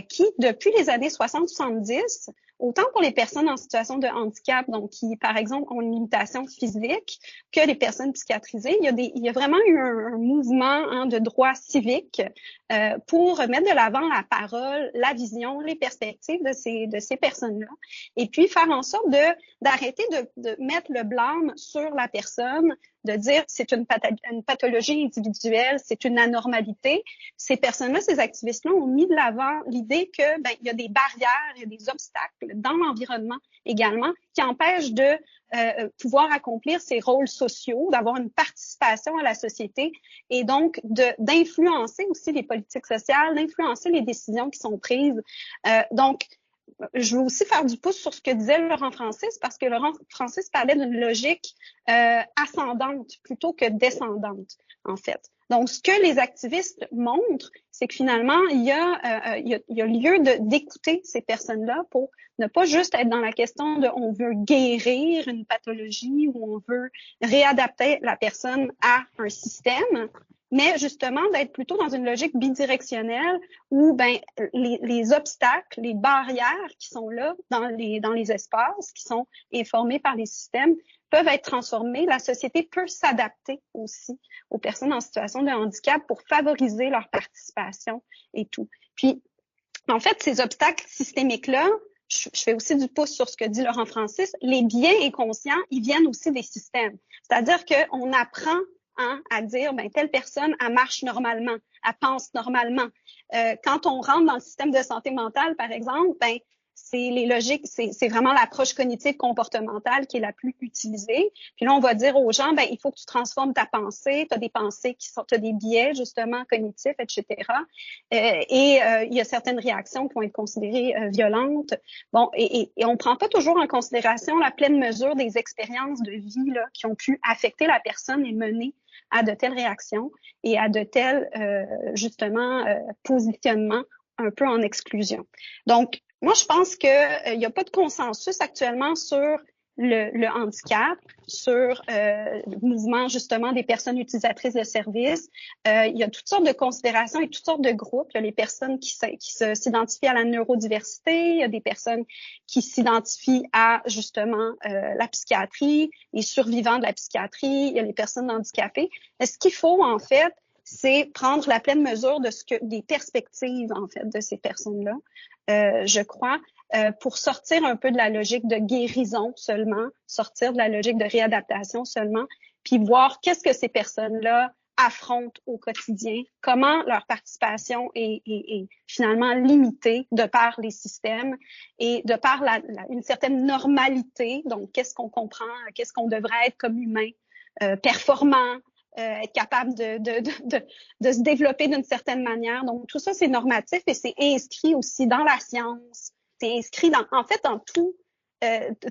qui, depuis les années 60-70, autant pour les personnes en situation de handicap, donc qui, par exemple, ont une limitation physique, que les personnes psychiatrisées, il y a vraiment eu un mouvement de droit civique pour mettre de l'avant la parole, la vision, les perspectives de ces personnes-là, et puis faire en sorte d'arrêter de mettre le blâme sur la personne, de dire c'est une pathologie individuelle, c'est une anormalité. Ces personnes-là, ces activistes-là ont mis de l'avant l'idée que il y a des barrières, il y a des obstacles dans l'environnement également qui empêchent de pouvoir accomplir ces rôles sociaux, d'avoir une participation à la société et donc d'influencer aussi les politiques sociales, d'influencer les décisions qui sont prises. Donc, je veux aussi faire du pouce sur ce que disait Laurent Francis, parce que Laurent Francis parlait d'une logique ascendante plutôt que descendante, en fait. Donc, ce que les activistes montrent, c'est que finalement, il y a lieu d'écouter ces personnes-là pour ne pas juste être dans la question de on veut guérir une pathologie ou on veut réadapter la personne à un système, mais justement d'être plutôt dans une logique bidirectionnelle où les obstacles, les barrières qui sont là dans les espaces, qui sont informés par les systèmes, peuvent être transformés. La société peut s'adapter aussi aux personnes en situation de handicap pour favoriser leur participation et tout. Puis, en fait, ces obstacles systémiques-là, je fais aussi du pouce sur ce que dit Laurent Francis, les biais inconscients, ils viennent aussi des systèmes. C'est-à-dire qu'on apprend à dire, telle personne, elle marche normalement, elle pense normalement. Quand on rentre dans le système de santé mentale, par exemple, c'est les logiques, c'est vraiment l'approche cognitive comportementale qui est la plus utilisée. Puis là, on va dire aux gens, il faut que tu transformes ta pensée, tu as des pensées tu as des biais, justement, cognitifs, etc. Il y a certaines réactions qui vont être considérées violentes. Bon, et on prend pas toujours en considération la pleine mesure des expériences de vie là, qui ont pu affecter la personne et mener à de telles réactions et à de tels, positionnements un peu en exclusion. Donc, moi, je pense qu'il n'y a pas de consensus actuellement sur le handicap, sur le mouvement justement des personnes utilisatrices de services. Il y a toutes sortes de considérations et toutes sortes de groupes. Il y a les personnes qui s'identifient à la neurodiversité, il y a des personnes qui s'identifient à justement la psychiatrie, les survivants de la psychiatrie, il y a les personnes handicapées. Et ce qu'il faut en fait, c'est prendre la pleine mesure de des perspectives en fait de ces personnes-là, je crois. Pour sortir un peu de la logique de guérison seulement, sortir de la logique de réadaptation seulement, puis voir qu'est-ce que ces personnes-là affrontent au quotidien, comment leur participation est finalement limitée de par les systèmes et de par une certaine normalité. Donc, qu'est-ce qu'on comprend, qu'est-ce qu'on devrait être comme humain, performant, être capable de se développer d'une certaine manière. Donc, tout ça, c'est normatif et c'est inscrit aussi dans la science. C'est inscrit en fait dans tout,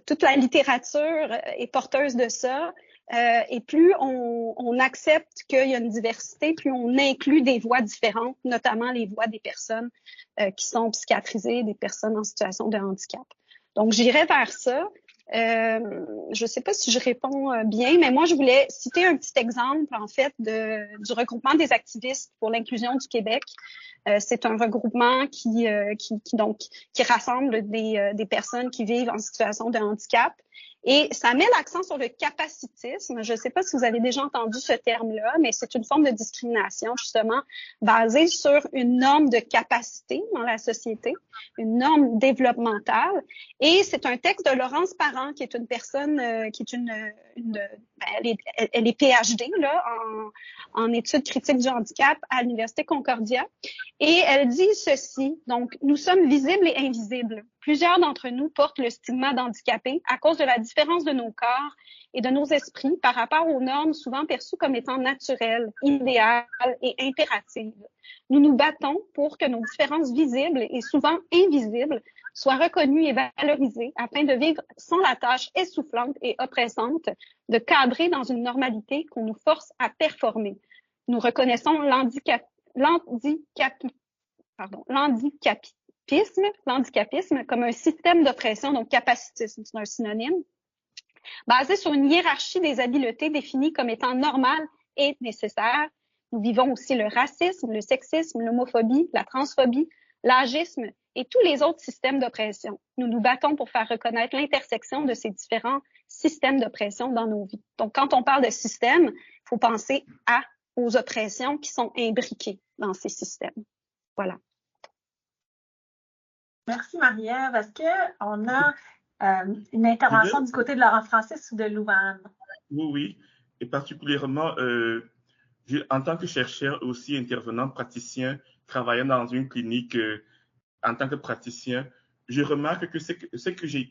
toute la littérature est porteuse de ça. Et plus on accepte qu'il y a une diversité, plus on inclut des voix différentes, notamment les voix des personnes qui sont psychiatrisées, des personnes en situation de handicap. Donc, j'irai vers ça. Je ne sais pas si je réponds bien, mais moi, je voulais citer un petit exemple, en fait, du regroupement des activistes pour l'inclusion du Québec. C'est un regroupement qui rassemble des personnes qui vivent en situation de handicap. Et ça met l'accent sur le capacitisme. Je ne sais pas si vous avez déjà entendu ce terme-là, mais c'est une forme de discrimination, justement, basée sur une norme de capacité dans la société, une norme développementale. Et c'est un texte de Laurence Parent, qui est une personne elle est PhD là, en études critiques du handicap à l'Université Concordia. Et elle dit ceci, donc, nous sommes visibles et invisibles. Plusieurs d'entre nous portent le stigma d'handicapé à cause de la différence de nos corps et de nos esprits par rapport aux normes souvent perçues comme étant naturelles, idéales et impératives. Nous nous battons pour que nos différences visibles et souvent invisibles soient reconnues et valorisées afin de vivre sans la tâche essoufflante et oppressante de cadrer dans une normalité qu'on nous force à performer. Nous reconnaissons l'handicapisme comme un système d'oppression, donc capacitisme, c'est un synonyme, basé sur une hiérarchie des habiletés définies comme étant normales et nécessaires. Nous vivons aussi le racisme, le sexisme, l'homophobie, la transphobie, l'agisme et tous les autres systèmes d'oppression. Nous nous battons pour faire reconnaître l'intersection de ces différents systèmes d'oppression dans nos vies. Donc, quand on parle de système, il faut penser aux oppressions qui sont imbriquées dans ces systèmes. Voilà. Merci, Marie-Ève. Est-ce qu'on a une intervention du côté de Laurent Francis ou de Louane? Oui. Et particulièrement, en tant que chercheur et aussi intervenant praticien, travaillant dans une clinique en tant que praticien, je remarque que j'ai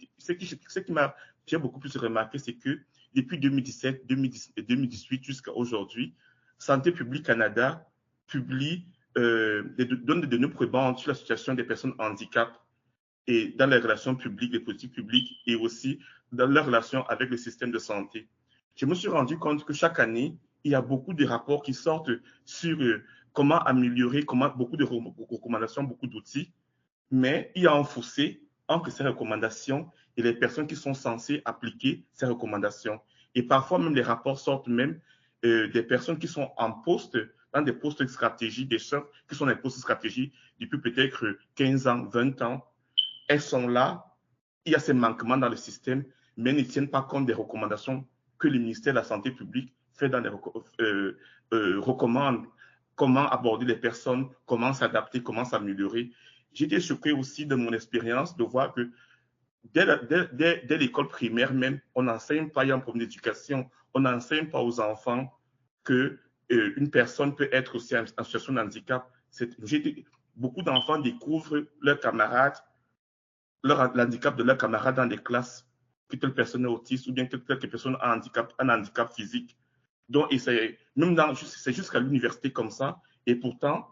beaucoup plus remarqué, c'est que depuis 2017, 2018 jusqu'à aujourd'hui, Santé publique Canada publie donne des données probantes sur la situation des personnes handicapées et dans les relations publiques, les politiques publiques et aussi dans leurs relations avec le système de santé. Je me suis rendu compte que chaque année, il y a beaucoup de rapports qui sortent sur comment améliorer, beaucoup de recommandations, beaucoup d'outils, mais il y a un fossé entre ces recommandations et les personnes qui sont censées appliquer ces recommandations. Et parfois, même les rapports sortent même des personnes qui sont en poste, dans des postes de stratégie, des chefs qui sont dans des postes de stratégie depuis peut-être 15 ans, 20 ans. Elles sont là, il y a ces manquements dans le système, mais elles ne tiennent pas compte des recommandations que le ministère de la Santé publique fait dans les recommande comment aborder les personnes, comment s'adapter, comment s'améliorer. J'ai été choqué aussi de mon expérience de voir que dès l'école primaire même, on n'enseigne pas, il y a un problème d'éducation, on n'enseigne pas aux enfants que une personne peut être aussi en situation de handicap. Beaucoup d'enfants découvrent leurs camarades, l'handicap de leurs camarades dans des classes, que telle personne est autiste ou bien que telle personne a un handicap physique. Donc, c'est jusqu'à l'université comme ça. Et pourtant,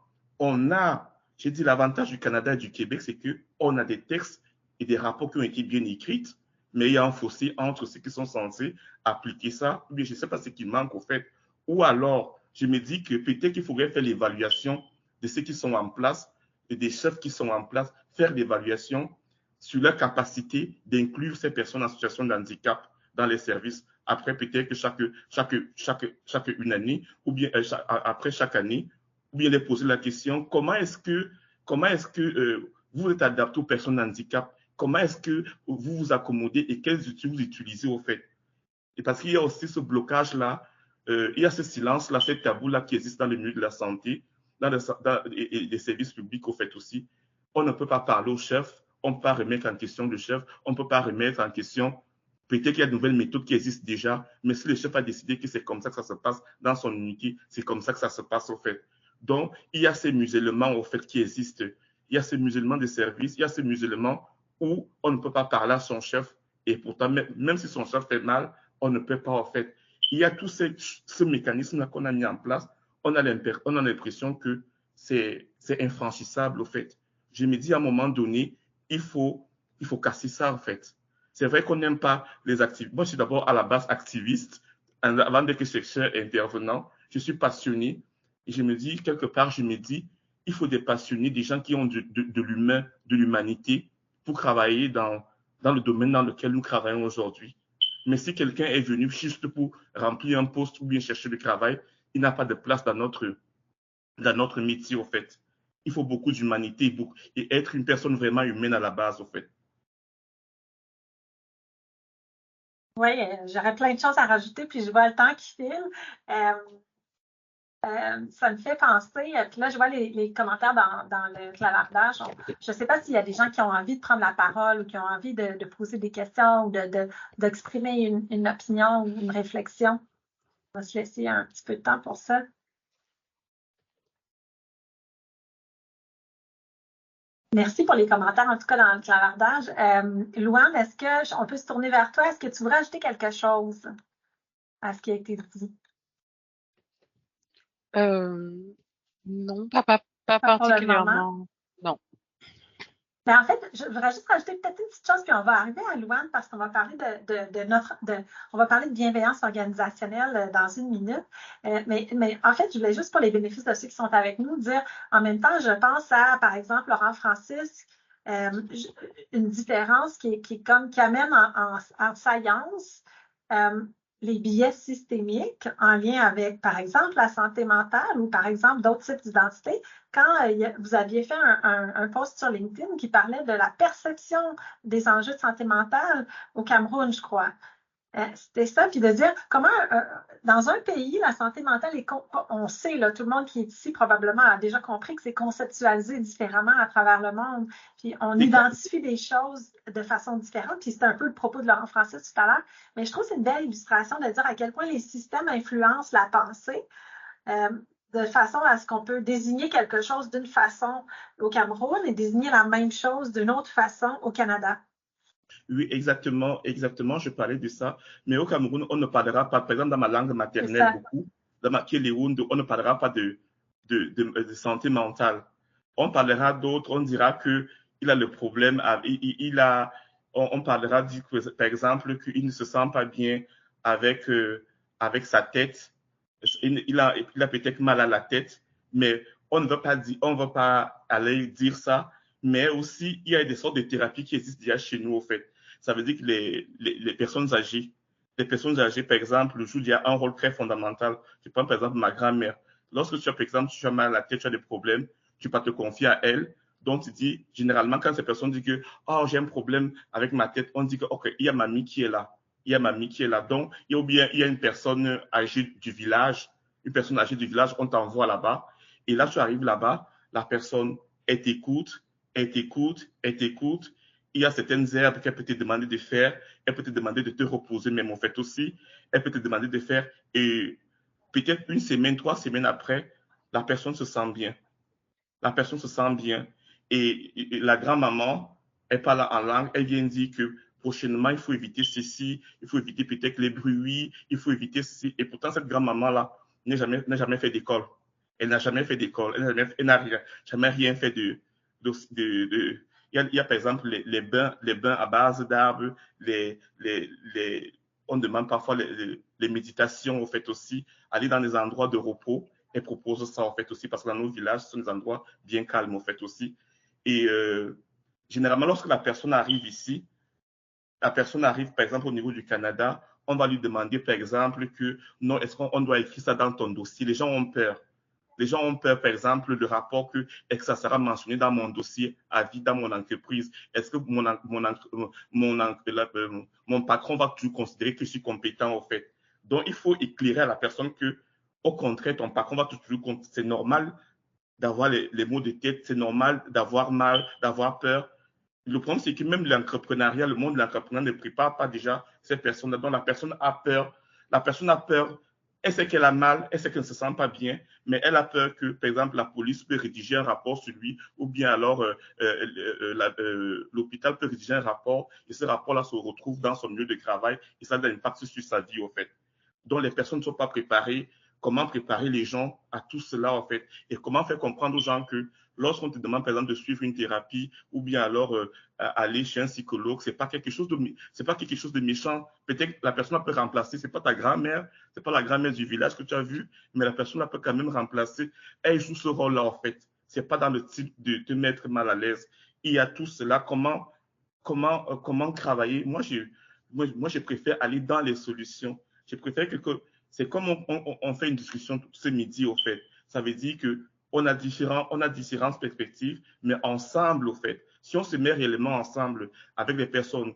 j'ai dit l'avantage du Canada et du Québec, c'est qu'on a des textes et des rapports qui ont été bien écrits, mais il y a un fossé entre ceux qui sont censés appliquer ça, ou bien je ne sais pas ce qui manque au fait. Ou alors, je me dis que peut-être qu'il faudrait faire l'évaluation de ceux qui sont en place et des chefs qui sont en place, faire l'évaluation sur leur capacité d'inclure ces personnes en situation de handicap dans les services. Après, peut-être que chaque une année, ou bien après chaque année, ou bien les poser la question, comment est-ce que vous êtes adapté aux personnes handicap? Comment est-ce que vous vous accommodez et quels outils vous utilisez au fait? Et parce qu'il y a aussi ce blocage-là, il y a ce silence-là, ce tabou-là qui existe dans le milieu de la santé, et des services publics au fait aussi. On ne peut pas parler au chef, on ne peut pas remettre en question le chef, on ne peut pas remettre en question, peut-être qu'il y a de nouvelles méthodes qui existent déjà, mais si le chef a décidé que c'est comme ça que ça se passe dans son unité, c'est comme ça que ça se passe au fait. Donc, il y a ces musulmans au fait qui existent. Il y a ces musulmans de service, il y a ces musulmans où on ne peut pas parler à son chef et pourtant, même si son chef fait mal, on ne peut pas en fait. Il y a tout ce mécanisme-là qu'on a mis en place. On a l'impression que c'est infranchissable au fait. Je me dis à un moment donné, il faut casser ça en fait. C'est vrai qu'on n'aime pas les activistes. Moi, je suis d'abord à la base activiste. Avant d'être chercheur intervenant, je suis passionné. Et je me dis, quelque part, il faut des passionnés, des gens qui ont de l'humain, de l'humanité pour travailler dans le domaine dans lequel nous travaillons aujourd'hui. Mais si quelqu'un est venu juste pour remplir un poste ou bien chercher du travail, il n'a pas de place dans notre métier, au fait. Il faut beaucoup d'humanité et être une personne vraiment humaine à la base, au fait. Oui, j'aurais plein de choses à rajouter, puis je vois le temps qui file. Ça me fait penser, puis là, je vois les commentaires dans le clavardage. Je ne sais pas s'il y a des gens qui ont envie de prendre la parole ou qui ont envie de poser des questions ou d'exprimer une opinion ou une réflexion. On va se laisser un petit peu de temps pour ça. Merci pour les commentaires, en tout cas dans le clavardage. Louane, est-ce qu'on peut se tourner vers toi? Est-ce que tu voudrais ajouter quelque chose à ce qui a été dit? Non, pas Pas pour le moment. particulièrement. Non. Mais en fait, je voudrais juste rajouter peut-être une petite chose, puis on va arriver à Louane parce qu'on va parler on va parler de bienveillance organisationnelle dans une minute. Mais en fait, je voulais juste pour les bénéfices de ceux qui sont avec nous dire, en même temps, je pense à, par exemple, Laurent Francis, une différence qui amène en science les biais systémiques en lien avec, par exemple, la santé mentale ou, par exemple, d'autres types d'identités. Quand vous aviez fait un post sur LinkedIn qui parlait de la perception des enjeux de santé mentale au Cameroun, je crois. C'était ça, puis de dire comment dans un pays, la santé mentale on sait, là, tout le monde qui est ici probablement a déjà compris que c'est conceptualisé différemment à travers le monde, puis on identifie des choses de façon différente, puis c'est un peu le propos de Laurent Francis tout à l'heure, mais je trouve que c'est une belle illustration de dire à quel point les systèmes influencent la pensée, de façon à ce qu'on peut désigner quelque chose d'une façon au Cameroun et désigner la même chose d'une autre façon au Canada. Oui, exactement, je parlais de ça. Mais au Cameroun, on ne parlera pas, par exemple, dans ma langue maternelle beaucoup, dans ma Kieleund, on ne parlera pas de santé mentale. On parlera d'autres, on dira qu'il a le problème, on parlera, par exemple, qu'il ne se sent pas bien avec sa tête. Il a peut-être mal à la tête, mais on ne va pas aller dire ça. Mais aussi, il y a des sortes de thérapies qui existent déjà chez nous, au fait. Ça veut dire que les personnes âgées, par exemple, jouent déjà un rôle très fondamental. Je prends par exemple ma grand-mère. Lorsque tu as, par exemple, tu as mal à la tête, tu as des problèmes, tu peux te confier à elle. Donc, tu dis, généralement, quand ces personnes disent que, oh, j'ai un problème avec ma tête, on dit que, OK, il y a mamie qui est là. Il y a mamie qui est là. Donc, il y a une personne âgée du village, on t'envoie là-bas. Et là, tu arrives là-bas, la personne, elle t'écoute. Il y a certaines herbes qu'elle peut te demander de faire. Elle peut te demander de te reposer, même en fait aussi. Elle peut te demander de faire. Et peut-être 1 semaine, 3 semaines après, la personne se sent bien. Et la grand-maman, elle parle en langue. Elle vient dire que prochainement, il faut éviter ceci. Il faut éviter peut-être les bruits. Il faut éviter ceci. Et pourtant, cette grand-maman-là n'a jamais fait d'école. Elle n'a jamais fait d'école. Elle n'a jamais rien fait il y a par exemple les bains à base d'arbres, on demande parfois les méditations, au fait aussi, aller dans des endroits de repos. Elle propose ça, en fait aussi, parce que dans nos villages, ce sont des endroits bien calmes, au fait aussi. Et généralement, lorsque la personne arrive ici, la personne arrive, par exemple, au niveau du Canada, on va lui demander, par exemple, que non, est-ce qu'on doit écrire ça dans ton dossier? Les gens ont peur. Les gens ont peur, par exemple, du rapport est-ce que ça sera mentionné dans mon dossier à vie, dans mon entreprise? Est-ce que mon patron va toujours considérer que je suis compétent, au fait? Donc, il faut éclairer à la personne que, au contraire, ton patron va toujours compter. C'est normal d'avoir les maux de tête, c'est normal d'avoir mal, d'avoir peur. Le problème, c'est que même l'entrepreneuriat, le monde de l'entrepreneuriat ne prépare pas déjà ces personnes-là. Donc, la personne a peur. La personne a peur. Elle sait qu'elle a mal, elle sait qu'elle ne se sent pas bien, mais elle a peur que, par exemple, la police peut rédiger un rapport sur lui, ou bien alors l'hôpital peut rédiger un rapport, et ce rapport-là se retrouve dans son milieu de travail, et ça a un impact sur sa vie, au fait. Donc, les personnes ne sont pas préparées. Comment préparer les gens à tout cela, en fait, et comment faire comprendre aux gens que lorsqu'on te demande, par exemple, de suivre une thérapie ou bien alors aller chez un psychologue, c'est pas quelque chose de méchant. Peut-être que la personne peut remplacer, c'est pas ta grand-mère, c'est pas la grand-mère du village que tu as vu, mais la personne peut quand même remplacer. Elle joue ce rôle-là, en fait. C'est pas dans le type de te mettre mal à l'aise. Il y a tout cela. Comment travailler? Moi, je préfère aller dans les solutions. Je préfère c'est comme on fait une discussion ce midi, au fait. Ça veut dire que on a différentes perspectives, mais ensemble, au fait. Si on se met réellement ensemble avec les personnes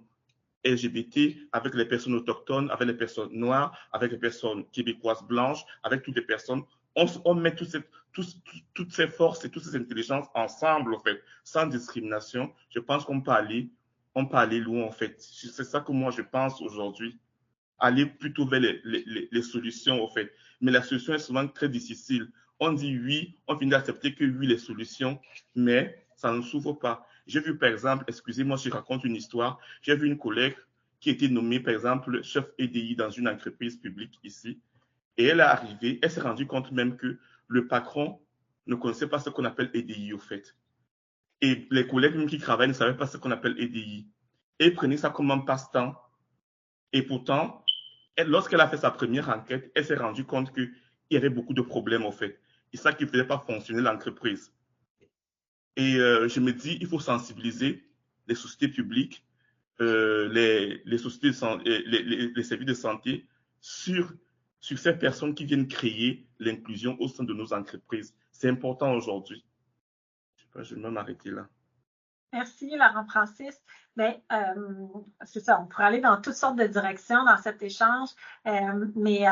LGBT, avec les personnes autochtones, avec les personnes noires, avec les personnes québécoises blanches, avec toutes les personnes, on met toutes ces forces et toutes ces intelligences ensemble, au fait, sans discrimination. Je pense qu'on peut aller loin, en fait. C'est ça que moi, je pense aujourd'hui. Aller plutôt vers les solutions, au fait. Mais la solution est souvent très difficile. On dit oui, on finit d'accepter que oui, les solutions, mais ça ne s'ouvre pas. J'ai vu, par exemple, excusez-moi si je raconte une histoire, j'ai vu une collègue qui a été nommée, par exemple, chef EDI dans une entreprise publique ici. Et elle est arrivée, elle s'est rendue compte même que le patron ne connaissait pas ce qu'on appelle EDI, au fait. Et les collègues même qui travaillent ne savaient pas ce qu'on appelle EDI. Et prenaient ça comme un passe-temps. Et pourtant, lorsqu'elle a fait sa première enquête, elle s'est rendue compte qu'il y avait beaucoup de problèmes, en fait. Et ça qui ne faisait pas fonctionner l'entreprise. Et je me dis, il faut sensibiliser les sociétés publiques, les sociétés les services de santé sur ces personnes qui viennent créer l'inclusion au sein de nos entreprises. C'est important aujourd'hui. Je vais même m'arrêter là. Merci, Laurent-Francis. Mais c'est ça, on pourrait aller dans toutes sortes de directions dans cet échange, mais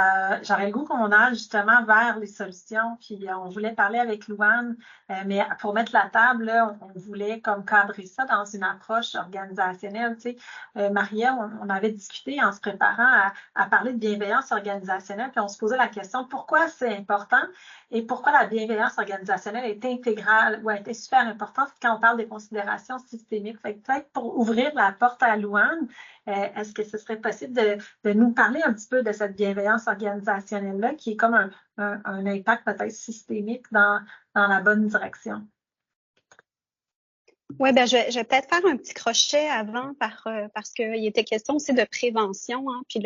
j'aurais le goût qu'on aille justement vers les solutions. Puis on voulait parler avec Louane, mais pour mettre la table, là, on voulait comme cadrer ça dans une approche organisationnelle. Tu sais, Maria, on avait discuté en se préparant à parler de bienveillance organisationnelle, puis on se posait la question pourquoi c'est important et pourquoi la bienveillance organisationnelle est intégrale ou est super importante quand on parle des considérations systémiques. Fait que peut-être pour ouvrir la porte à Louane, est-ce que ce serait possible de nous parler un petit peu de cette bienveillance organisationnelle-là qui est comme un impact peut-être systémique dans la bonne direction? Oui, ben je vais peut-être faire un petit crochet avant parce qu'il était question aussi de prévention, hein, puis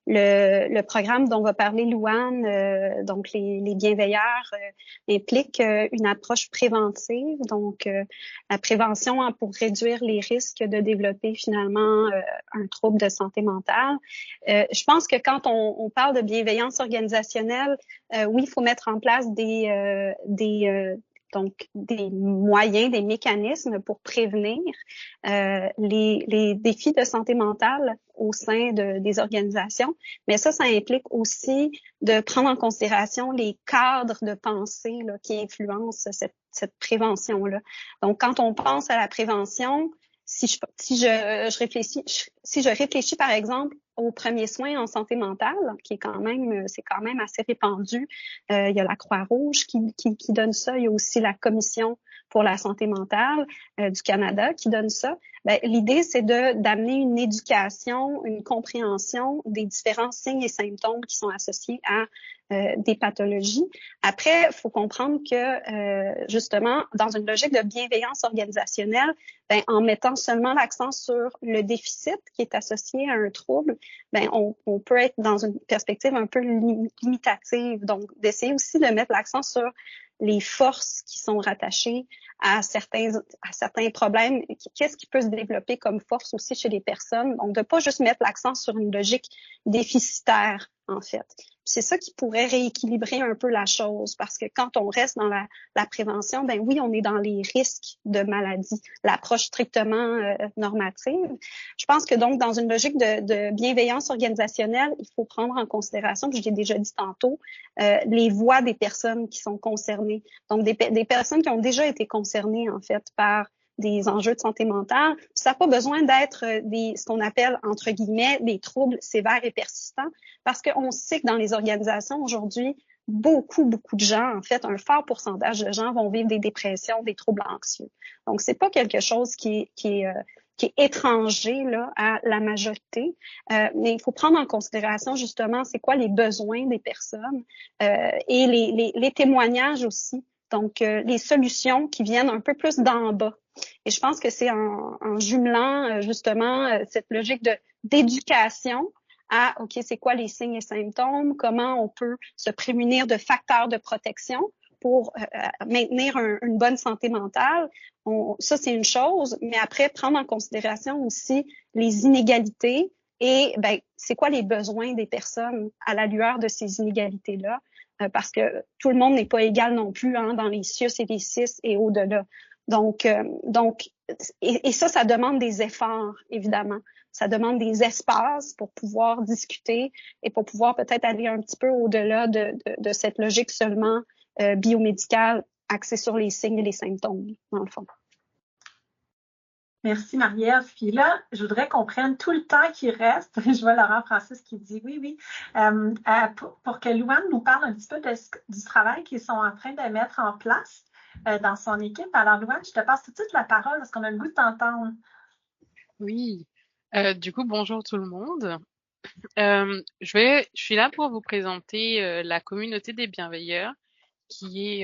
le programme dont va parler Louane, donc les bienveilleurs, implique une approche préventive, donc la prévention hein, pour réduire les risques de développer finalement un trouble de santé mentale. Je pense que quand on parle de bienveillance organisationnelle, oui, il faut mettre en place donc des moyens, des mécanismes pour prévenir les défis de santé mentale au sein des organisations. Mais ça implique aussi de prendre en considération les cadres de pensée là, qui influencent cette prévention-là. Donc, quand on pense à la prévention, si je réfléchis par exemple aux premiers soins en santé mentale, c'est quand même assez répandu. Il y a la Croix-Rouge qui donne ça. Il y a aussi la Commission pour la santé mentale du Canada qui donne ça. Ben, l'idée, c'est d'amener une éducation, une compréhension des différents signes et symptômes qui sont associés à des pathologies. Après, il faut comprendre que justement, dans une logique de bienveillance organisationnelle, ben, en mettant seulement l'accent sur le déficit qui est associé à un trouble, ben, on peut être dans une perspective un peu limitative. Donc, d'essayer aussi de mettre l'accent sur les forces qui sont rattachées à certains problèmes. Qu'est-ce qui peut se développer comme force aussi chez les personnes? Donc, de pas juste mettre l'accent sur une logique déficitaire, en fait. C'est ça qui pourrait rééquilibrer un peu la chose, parce que quand on reste dans la prévention, ben oui, on est dans les risques de maladie, l'approche strictement normative. Je pense que donc, dans une logique de bienveillance organisationnelle, il faut prendre en considération, je l'ai déjà dit tantôt, les voix des personnes qui sont concernées. Donc, des personnes qui ont déjà été concernées, en fait, par des enjeux de santé mentale. Ça n'a pas besoin d'être ce qu'on appelle, entre guillemets, des troubles sévères et persistants, parce qu'on sait que dans les organisations aujourd'hui, beaucoup de gens, en fait, un fort pourcentage de gens vont vivre des dépressions, des troubles anxieux. Donc, c'est pas quelque chose qui est étranger là à la majorité, mais il faut prendre en considération justement c'est quoi les besoins des personnes et les témoignages aussi. Donc, les solutions qui viennent un peu plus d'en bas. Et je pense que c'est en jumelant justement cette logique d'éducation à, OK, c'est quoi les signes et symptômes, comment on peut se prémunir de facteurs de protection pour maintenir une bonne santé mentale. Ça, c'est une chose, mais après, prendre en considération aussi les inégalités et c'est quoi les besoins des personnes à la lueur de ces inégalités-là, parce que tout le monde n'est pas égal non plus dans les CIUS et les CIS et au-delà. Donc, et ça demande des efforts, évidemment. Ça demande des espaces pour pouvoir discuter et pour pouvoir peut-être aller un petit peu au-delà de cette logique seulement biomédicale axée sur les signes et les symptômes, dans le fond. Merci, Marie-Ève. Puis là, je voudrais qu'on prenne tout le temps qui reste. Je vois Laurent Francis qui dit oui, pour que Louane nous parle un petit peu du travail qu'ils sont en train de mettre en place dans son équipe. Alors, Louane, je te passe tout de suite la parole parce qu'on a le goût de t'entendre. Oui. Du coup, bonjour tout le monde. Je suis là pour vous présenter la communauté des bienveilleurs, qui est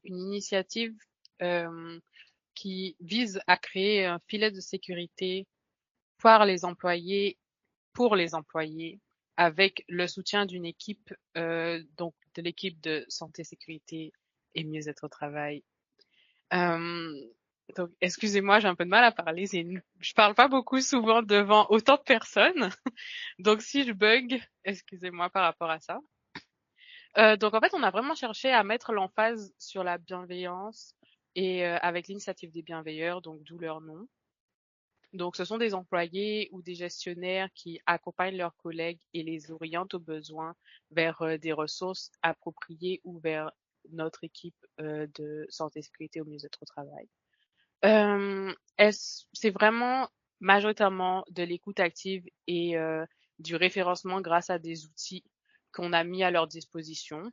une initiative qui vise à créer un filet de sécurité pour les employés, avec le soutien d'une équipe, donc de l'équipe de santé, sécurité et mieux-être au travail. Donc, excusez-moi, j'ai un peu de mal à parler. Je parle pas beaucoup souvent devant autant de personnes. Donc, si je bug, excusez-moi par rapport à ça. Donc, en fait, on a vraiment cherché à mettre l'emphase sur la bienveillance et avec l'initiative des bienveilleurs, donc d'où leur nom. Donc, ce sont des employés ou des gestionnaires qui accompagnent leurs collègues et les orientent aux besoins vers des ressources appropriées ou vers notre équipe de santé, sécurité ou mieux-être au travail. C'est vraiment majoritairement de l'écoute active et du référencement grâce à des outils qu'on a mis à leur disposition.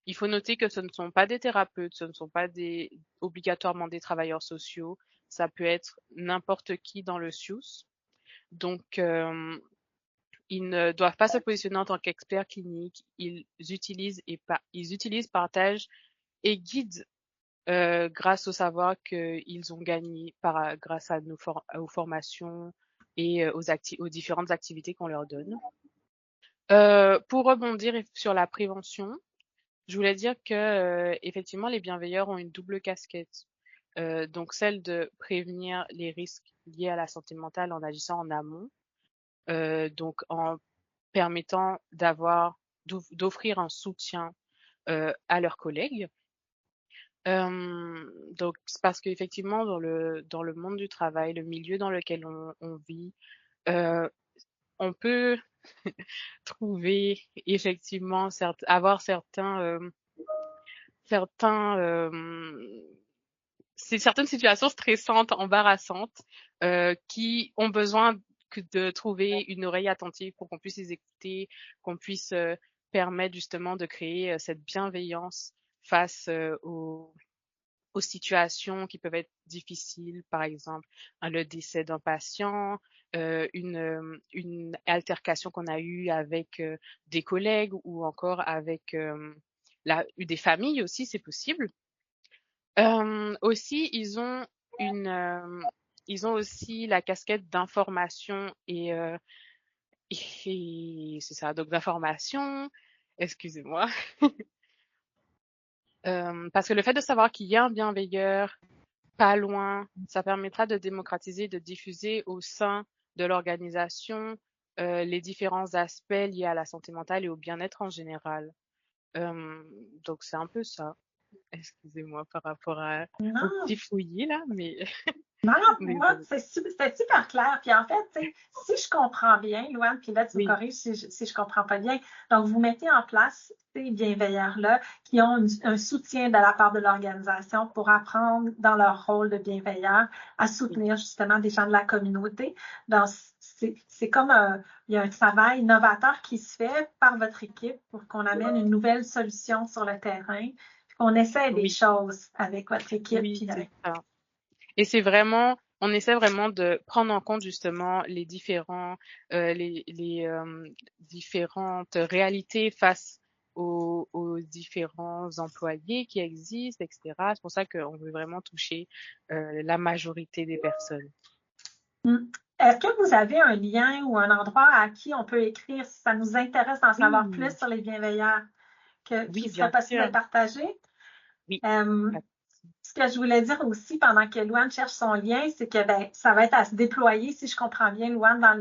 Il faut noter que ce ne sont pas des thérapeutes, ce ne sont pas obligatoirement des travailleurs sociaux, ça peut être n'importe qui dans le SIUS. Donc, ils ne doivent pas se positionner en tant qu'experts cliniques, ils utilisent, partagent et guident grâce au savoir qu'ils ont gagné grâce à aux formations et aux différentes activités qu'on leur donne. Pour rebondir sur la prévention, je voulais dire que effectivement les bienveilleurs ont une double casquette. Donc celle de prévenir les risques liés à la santé mentale en agissant en amont, donc en permettant d'offrir un soutien à leurs collègues. Donc c'est parce qu'effectivement dans le monde du travail, le milieu dans lequel on vit, on peut trouver effectivement avoir certaines situations stressantes, embarrassantes, qui ont besoin de trouver une oreille attentive pour qu'on puisse les écouter, qu'on puisse permettre justement de créer cette bienveillance face aux situations qui peuvent être difficiles, par exemple le décès d'un patient, une altercation qu'on a eue avec des collègues ou encore avec des familles aussi, c'est possible. Aussi, ils ont aussi la casquette d'information et c'est ça, donc d'information, excusez-moi. Parce que le fait de savoir qu'il y a un bienveilleur pas loin, ça permettra de démocratiser, de diffuser au sein de l'organisation les différents aspects liés à la santé mentale et au bien-être en général. Donc c'est un peu ça. Excusez-moi par rapport au Non, petit fouillis là, mais non, pour moi, désolée. c'était super clair. Puis en fait, tu sais, si je comprends bien, Louane, puis là, tu me Oui, corriges si je comprends pas bien. Donc, vous mettez en place ces bienveilleurs-là qui ont un soutien de la part de l'organisation pour apprendre dans leur rôle de bienveilleur à oui, soutenir justement des gens de la communauté. Donc, c'est comme il y a un travail novateur qui se fait par votre équipe pour qu'on amène une nouvelle solution sur le terrain, puis qu'on essaie des oui, choses avec votre équipe, oui, puis c'est avec. ça. Et c'est vraiment, on essaie vraiment de prendre en compte justement les différentes réalités face aux différents employés qui existent, etc. C'est pour ça qu'on veut vraiment toucher la majorité des personnes. Hmm. Est-ce que vous avez un lien ou un endroit à qui on peut écrire si ça nous intéresse d'en savoir plus Oui, sur les bienveilleurs qui oui, serait bien possible de sûr. partager? Oui. Euh, Pas- Ce que je voulais dire aussi pendant que Louane cherche son lien, c'est que ben, ça va être à se déployer, si je comprends bien, Louane, dans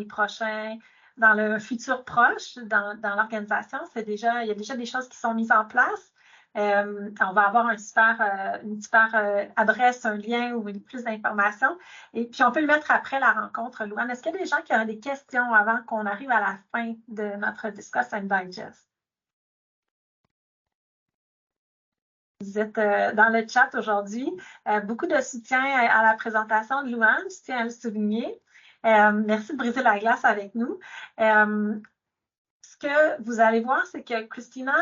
le futur proche, dans l'organisation. Il y a déjà des choses qui sont mises en place. On va avoir une super adresse, un lien ou plus d'informations. Et puis, on peut le mettre après la rencontre, Louane. Est-ce qu'il y a des gens qui ont des questions avant qu'on arrive à la fin de notre Discuss and Digest? Vous êtes dans le chat aujourd'hui. Beaucoup de soutien à la présentation de Louane, je tiens à le souligner. Merci de briser la glace avec nous. Ce que vous allez voir, c'est que Christina,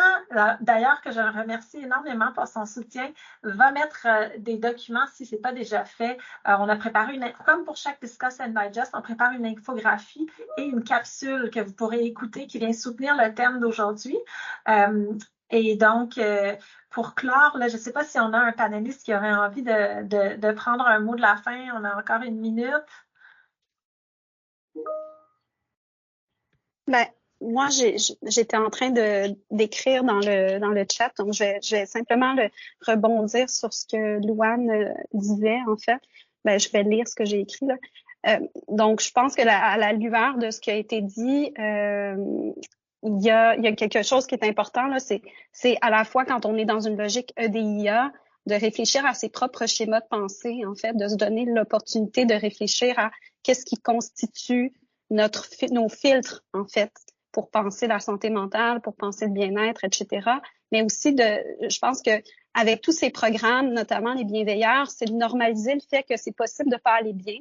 d'ailleurs, que je remercie énormément pour son soutien, va mettre des documents si ce n'est pas déjà fait. On a préparé comme pour chaque Discuss and Digest, on prépare une infographie et une capsule que vous pourrez écouter qui vient soutenir le thème d'aujourd'hui. Et donc, pour clore, là, je ne sais pas si on a un panéliste qui aurait envie de prendre un mot de la fin. On a encore une minute. Ben, moi, j'étais en train d'écrire dans le chat, donc je vais simplement rebondir sur ce que Louane disait, en fait. Ben, je vais lire ce que j'ai écrit, là. Donc, je pense que à la lueur de ce qui a été dit, il y a quelque chose qui est important, là. C'est à la fois quand on est dans une logique EDIA, de réfléchir à ses propres schémas de pensée, en fait, de se donner l'opportunité de réfléchir à qu'est-ce qui constitue nos filtres, en fait, pour penser la santé mentale, pour penser le bien-être, etc. Mais aussi je pense que avec tous ces programmes, notamment les bienveilleurs, c'est de normaliser le fait que c'est possible de pas aller bien,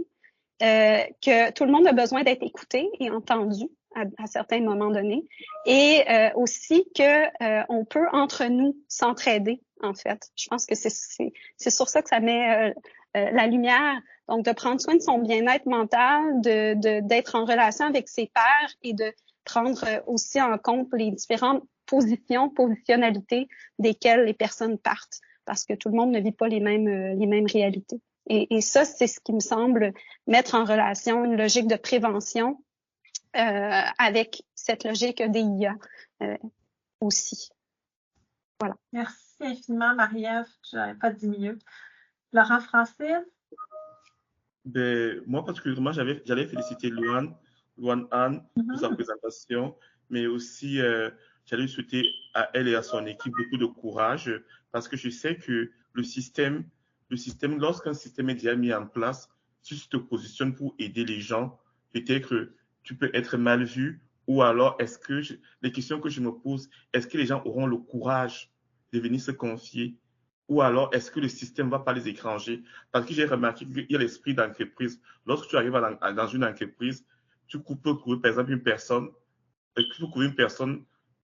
que tout le monde a besoin d'être écouté et entendu à certains moments donnés, et aussi que on peut entre nous s'entraider, en fait. Je pense que c'est sur ça que ça met la lumière. Donc, de prendre soin de son bien-être mental, d'être en relation avec ses pairs et de prendre aussi en compte les différentes positionnalités desquelles les personnes partent, parce que tout le monde ne vit pas les mêmes réalités. Et ça, c'est ce qui me semble mettre en relation une logique de prévention avec cette logique d'IA aussi. Voilà. Merci infiniment, Marie-Ève. Je n'aurais pas dit mieux. Laurent Francis? Ben, moi, particulièrement, j'allais féliciter Luan Anne pour sa présentation, mais aussi, j'allais souhaiter à elle et à son équipe beaucoup de courage parce que je sais que lorsqu'un système est déjà mis en place, si tu te positionnes pour aider les gens, peut-être que tu peux être mal vu ou alors les questions que je me pose, est-ce que les gens auront le courage de venir se confier ou alors est-ce que le système ne va pas les écranger? Parce que j'ai remarqué qu'il y a l'esprit d'entreprise. Lorsque tu arrives dans une entreprise, tu peux couvrir, par exemple, une personne,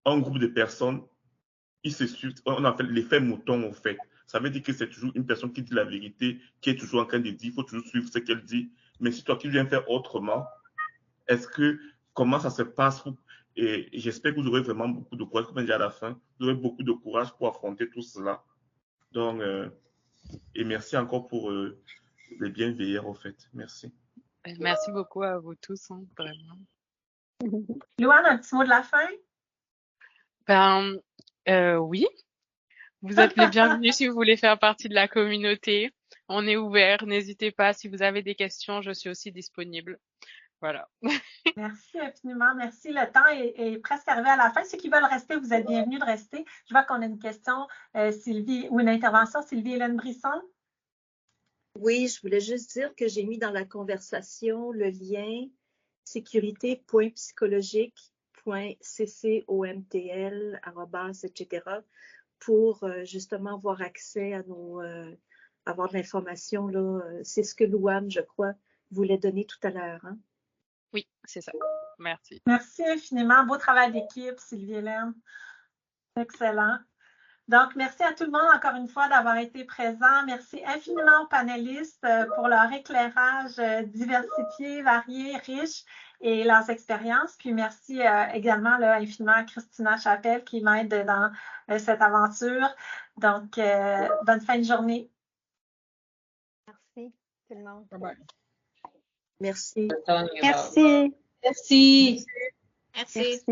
un groupe de personnes, ils se suivent, on appelle l'effet mouton, en fait. Ça veut dire que c'est toujours une personne qui dit la vérité, qui est toujours en train de dire, il faut toujours suivre ce qu'elle dit. Mais si toi qui viens faire autrement, comment ça se passe? Et j'espère que vous aurez vraiment beaucoup de courage, comme on dit à la fin, vous aurez beaucoup de courage pour affronter tout cela. Donc, et merci encore pour les bienveillants, en fait. Merci. Merci beaucoup à vous tous, hein, vraiment. Louane, un petit mot de la fin? Ben, oui. Vous êtes les bienvenus si vous voulez faire partie de la communauté. On est ouvert. N'hésitez pas. Si vous avez des questions, je suis aussi disponible. Voilà. Merci infiniment. Merci. Le temps est presque arrivé à la fin. Ceux qui veulent rester, vous êtes bienvenus de rester. Je vois qu'on a une question, Sylvie, ou une intervention. Sylvie-Hélène Brisson. Oui, je voulais juste dire que j'ai mis dans la conversation le lien sécurité.psychologique.ccomtl, etc. pour justement avoir accès à avoir de l'information. C'est ce que Louane, je crois, voulait donner tout à l'heure. Hein? Oui, c'est ça. Merci. Merci infiniment. Beau travail d'équipe, Sylvie-Hélène. Excellent. Donc, merci à tout le monde encore une fois d'avoir été présent. Merci infiniment aux panélistes pour leur éclairage diversifié, varié, riche et leurs expériences. Puis merci également infiniment à Christina Chapelle qui m'aide dans cette aventure. Donc, bonne fin de journée. Merci tout le monde. Bye bye. Merci. Merci. Merci. Merci.